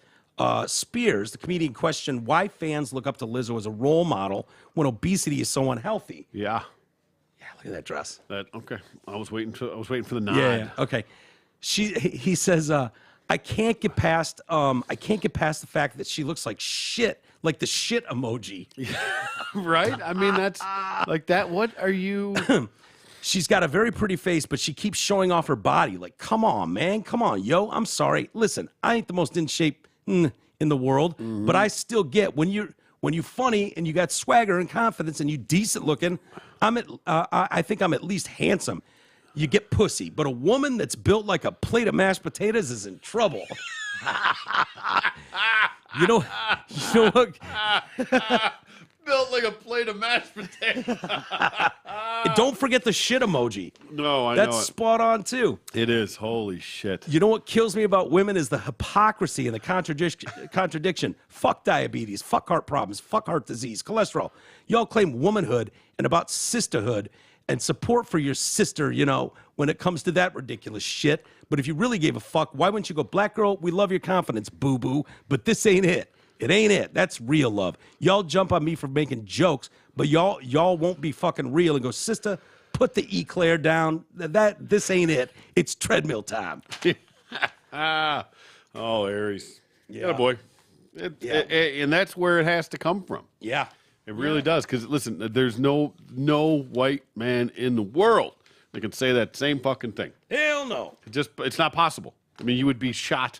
Spears. The comedian questioned why fans look up to Lizzo as a role model when obesity is so unhealthy. Yeah. Yeah, look at that dress. Okay. I was waiting for the nod. Yeah. Okay. He says, I can't get past the fact that she looks like shit, like the shit emoji. Right? I mean, that's like that. What are you? She's got a very pretty face, but she keeps showing off her body. Like, come on, man. Come on, yo. I'm sorry. Listen, I ain't the most in shape in the world, but I still get when you funny and you got swagger and confidence and you decent looking, I think I'm at least handsome. You get pussy, but a woman that's built like a plate of mashed potatoes is in trouble. You know what? Built like a plate of mashed potatoes. Don't forget the shit emoji. No, I know That's it. spot on too. It is. Holy shit. You know what kills me about women is the hypocrisy and the contradiction. Fuck diabetes, fuck heart problems, fuck heart disease, cholesterol. Y'all claim womanhood and about sisterhood and support for your sister, you know, when it comes to that ridiculous shit. But if you really gave a fuck, why wouldn't you go, black girl, we love your confidence, boo-boo, but this ain't it. It ain't it. That's real love. Y'all jump on me for making jokes, but y'all won't be fucking real and go, sister, put the eclair down. This ain't it. It's treadmill time. Oh, Aries. Yeah. Boy. And that's where it has to come from. Yeah. It really does. Because, listen, there's no white man in the world that can say that same fucking thing. Hell no. It's not possible. I mean, you would be shot,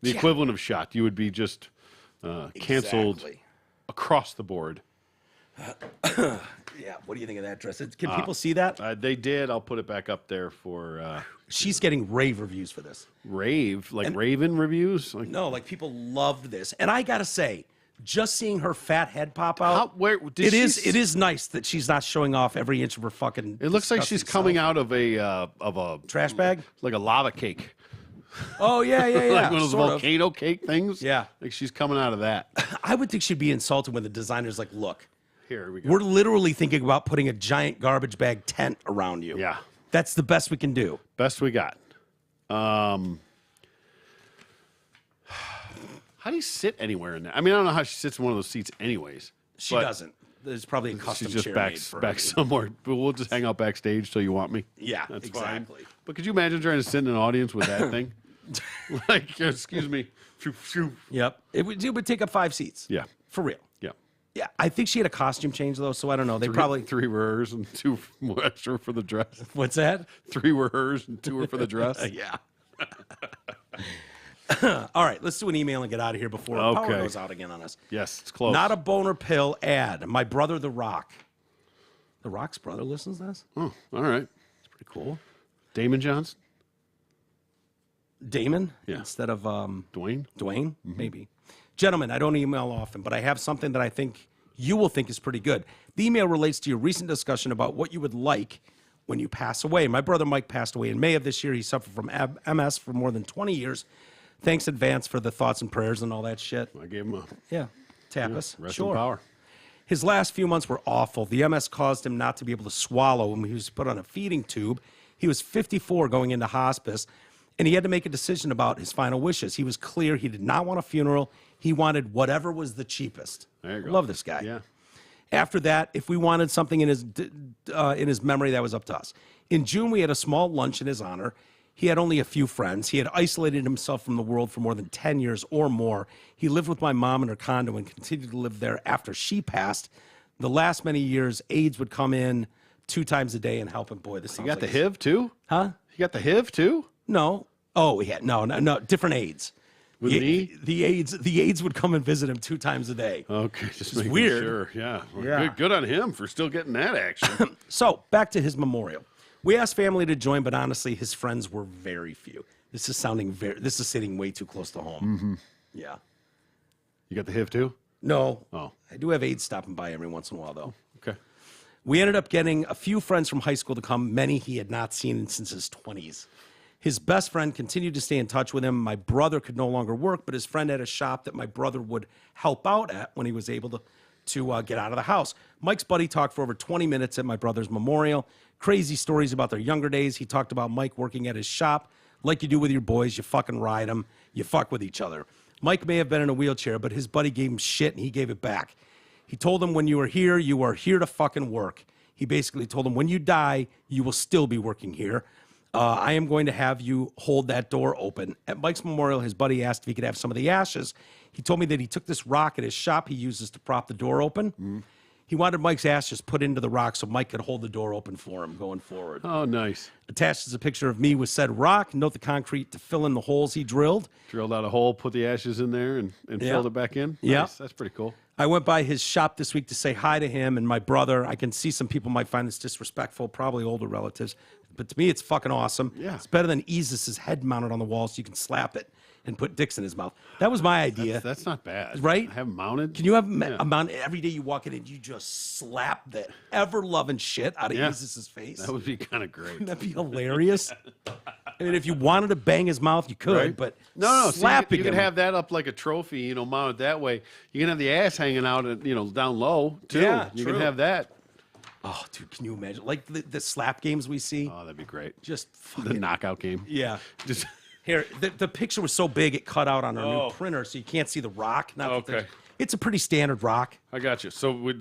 the equivalent of shot. You would be just canceled Exactly. across the board. Yeah. What do you think of that dress? Can people see that? They did. I'll put it back up there for She's getting rave reviews for this. rave, like Raven reviews. Like, No, like people loved this, and I gotta say, just seeing her fat head pop out, did she it is nice that she's not showing off every inch of her fucking. It looks like she's coming out of a trash bag, like a lava cake. Oh yeah, yeah, yeah. Like one of those sort volcano cake things. Yeah. Like she's coming out of that. I would think she'd be insulted when the designer's like, "Look, Here we go. we're literally thinking about putting a giant garbage bag tent around you. Yeah. That's the best we can do." Best we got. How do you sit anywhere in there? I mean, I don't know how she sits in one of those seats anyways. She but doesn't. There's probably a custom She's just chair back made for back her. somewhere. But we'll just hang out backstage till you want me. Yeah, That's exactly. fine. But could you imagine trying to sit in an audience with that thing? Like, excuse me. Yep. It would take up 5 seats. Yeah. For real. Yeah. Yeah. I think she had a costume change though, so I don't know. They probably. 3 were hers and 2 more extra for the dress. What's that? 3 were hers and 2 were for the dress. Yeah. All right, let's do an email and get out of here before power Okay. goes out again on us. Yes, it's close. Not a boner pill ad. My brother, The Rock. The Rock's brother listens to this? Oh, all right. It's pretty cool. Damon Johnson? Damon Yeah. instead of Dwayne? Dwayne, maybe. Gentlemen, I don't email often, but I have something that I think you will think is pretty good. The email relates to your recent discussion about what you would like when you pass away. My brother Mike passed away in May of this year. He suffered from MS for more than 20 years. Thanks advance for the thoughts and prayers and all that shit. I gave him a Tap us. rest Sure. in power. His last few months were awful. The MS caused him not to be able to swallow when he was put on a feeding tube. He was 54 going into hospice, and he had to make a decision about his final wishes. He was clear he did not want a funeral. He wanted whatever was the cheapest. There you go. Love this guy. Yeah. After that, if we wanted something in his memory, that was up to us. In June, we had a small lunch in his honor. He had only a few friends. He had isolated himself from the world for more than 10 years or more. He lived with my mom in her condo and continued to live there after she passed. The last many years, aides would come in 2 times a day and help him. Boy, this sounds You got like the HIV too? Huh? You got the HIV too? No. Oh, yeah. No, different aides. With me? The aides would come and visit him 2 times a day. Okay, just making weird. sure. Yeah. Well, Yeah. Good on him for still getting that action. So, back to his memorial. We asked family to join, but honestly, his friends were very few. This is sitting way too close to home. Mm-hmm. Yeah. You got the HIV too? No. Oh. I do have aides stopping by every once in a while, though. Okay. We ended up getting a few friends from high school to come, many he had not seen since his 20s. His best friend continued to stay in touch with him. My brother could no longer work, but his friend had a shop that my brother would help out at when he was able to get out of the house. Mike's buddy talked for over 20 minutes at my brother's memorial. Crazy stories about their younger days. He talked about Mike working at his shop. Like you do with your boys, you fucking ride them, you fuck with each other. Mike may have been in a wheelchair, but his buddy gave him shit and he gave it back. He told him, when you are here to fucking work. He basically told him, when you die, you will still be working here. I am going to have you hold that door open. At Mike's memorial, his buddy asked if he could have some of the ashes. He told me that he took this rock at his shop he uses to prop the door open. Mm. He wanted Mike's ashes put into the rock so Mike could hold the door open for him going forward. Oh, nice. Attached is a picture of me with said rock. Note the concrete to fill in the holes he drilled. Drilled out a hole, put the ashes in there, and filled it back in. Yeah. Nice. That's pretty cool. I went by his shop this week to say hi to him and my brother. I can see some people might find this disrespectful, probably older relatives. But to me, it's fucking awesome. Yeah. It's better than Isis's head mounted on the wall so you can slap it and put dicks in his mouth. That was my idea. That's not bad. Right? I have them mounted. Can you have a mount every day you walk in and you just slap the ever-loving shit out of Isis's face? That would be kind of great. Wouldn't that be hilarious? I mean, if you wanted to bang his mouth, you could, Right. but No. slapping You could him, have that up like a trophy, mounted that way. You can have the ass hanging out, down low too. Yeah, you true. can have that. oh, dude, can you imagine? Like the slap games we see? Oh, that'd be great. Just The fucking... knockout game. Yeah. Just Here, the picture was so big it cut out on our new printer, so you can't see the rock. Okay. It's a pretty standard rock. I got you. So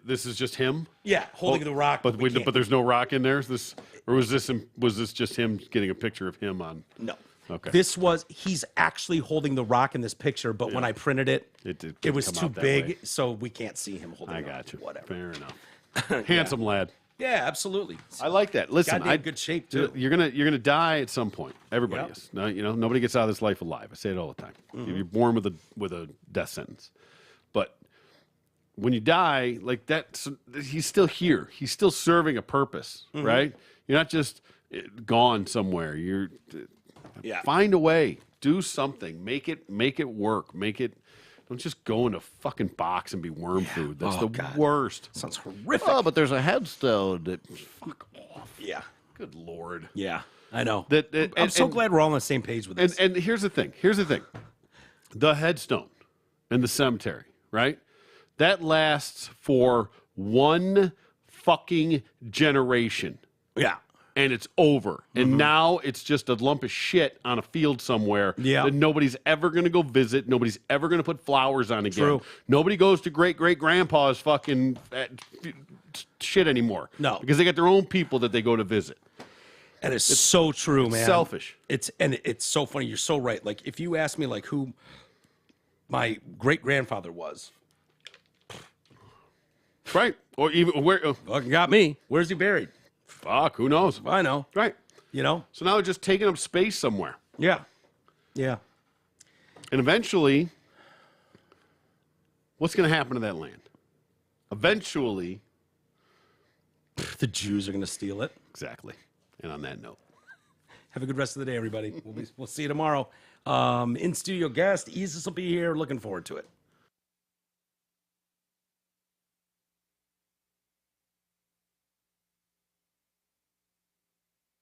this is just him. Yeah, holding the rock. But we can't- but there's no rock in there. Is this or was this just him getting a picture of him on? No. Okay. He's actually holding the rock in this picture, but when I printed it, It was come too out that big, way. so we can't see him holding I it. got you. Whatever. Fair enough. Handsome lad. Yeah, absolutely. I like that. Listen, Goddamn good shape, too. You're gonna die at some point. Everybody Yep. is. No, nobody gets out of this life alive. I say it all the time. Mm-hmm. You're born with a death sentence. But when you die, like that, he's still here. He's still serving a purpose, right? You're not just gone somewhere. You're find a way, do something, make it work, Don't just go in a fucking box and be worm food. That's the worst. Sounds horrific. Oh, but there's a headstone that. Fuck off. Yeah. Good Lord. Yeah, I know. I'm so glad we're all on the same page with this. And here's the thing. The headstone in the cemetery, right? That lasts for one fucking generation. Yeah. And it's over. And now it's just a lump of shit on a field somewhere that nobody's ever going to go visit. Nobody's ever going to put flowers on again. True. Nobody goes to great-great-grandpa's fucking shit anymore. No. Because they got their own people that they go to visit. And it's so true, man. Selfish. It's so funny. You're so right. Like, if you ask me, like, who my great-grandfather was. Right. Or even where... Fucking got me. Where's he buried? Fuck, who knows? I know. Right. You know? So now it's just taking up space somewhere. Yeah. Yeah. And eventually, what's going to happen to that land? Eventually... The Jews are going to steal it. Exactly. And on that note... Have a good rest of the day, everybody. We'll see you tomorrow. In-studio guest, Isis will be here. Looking forward to it.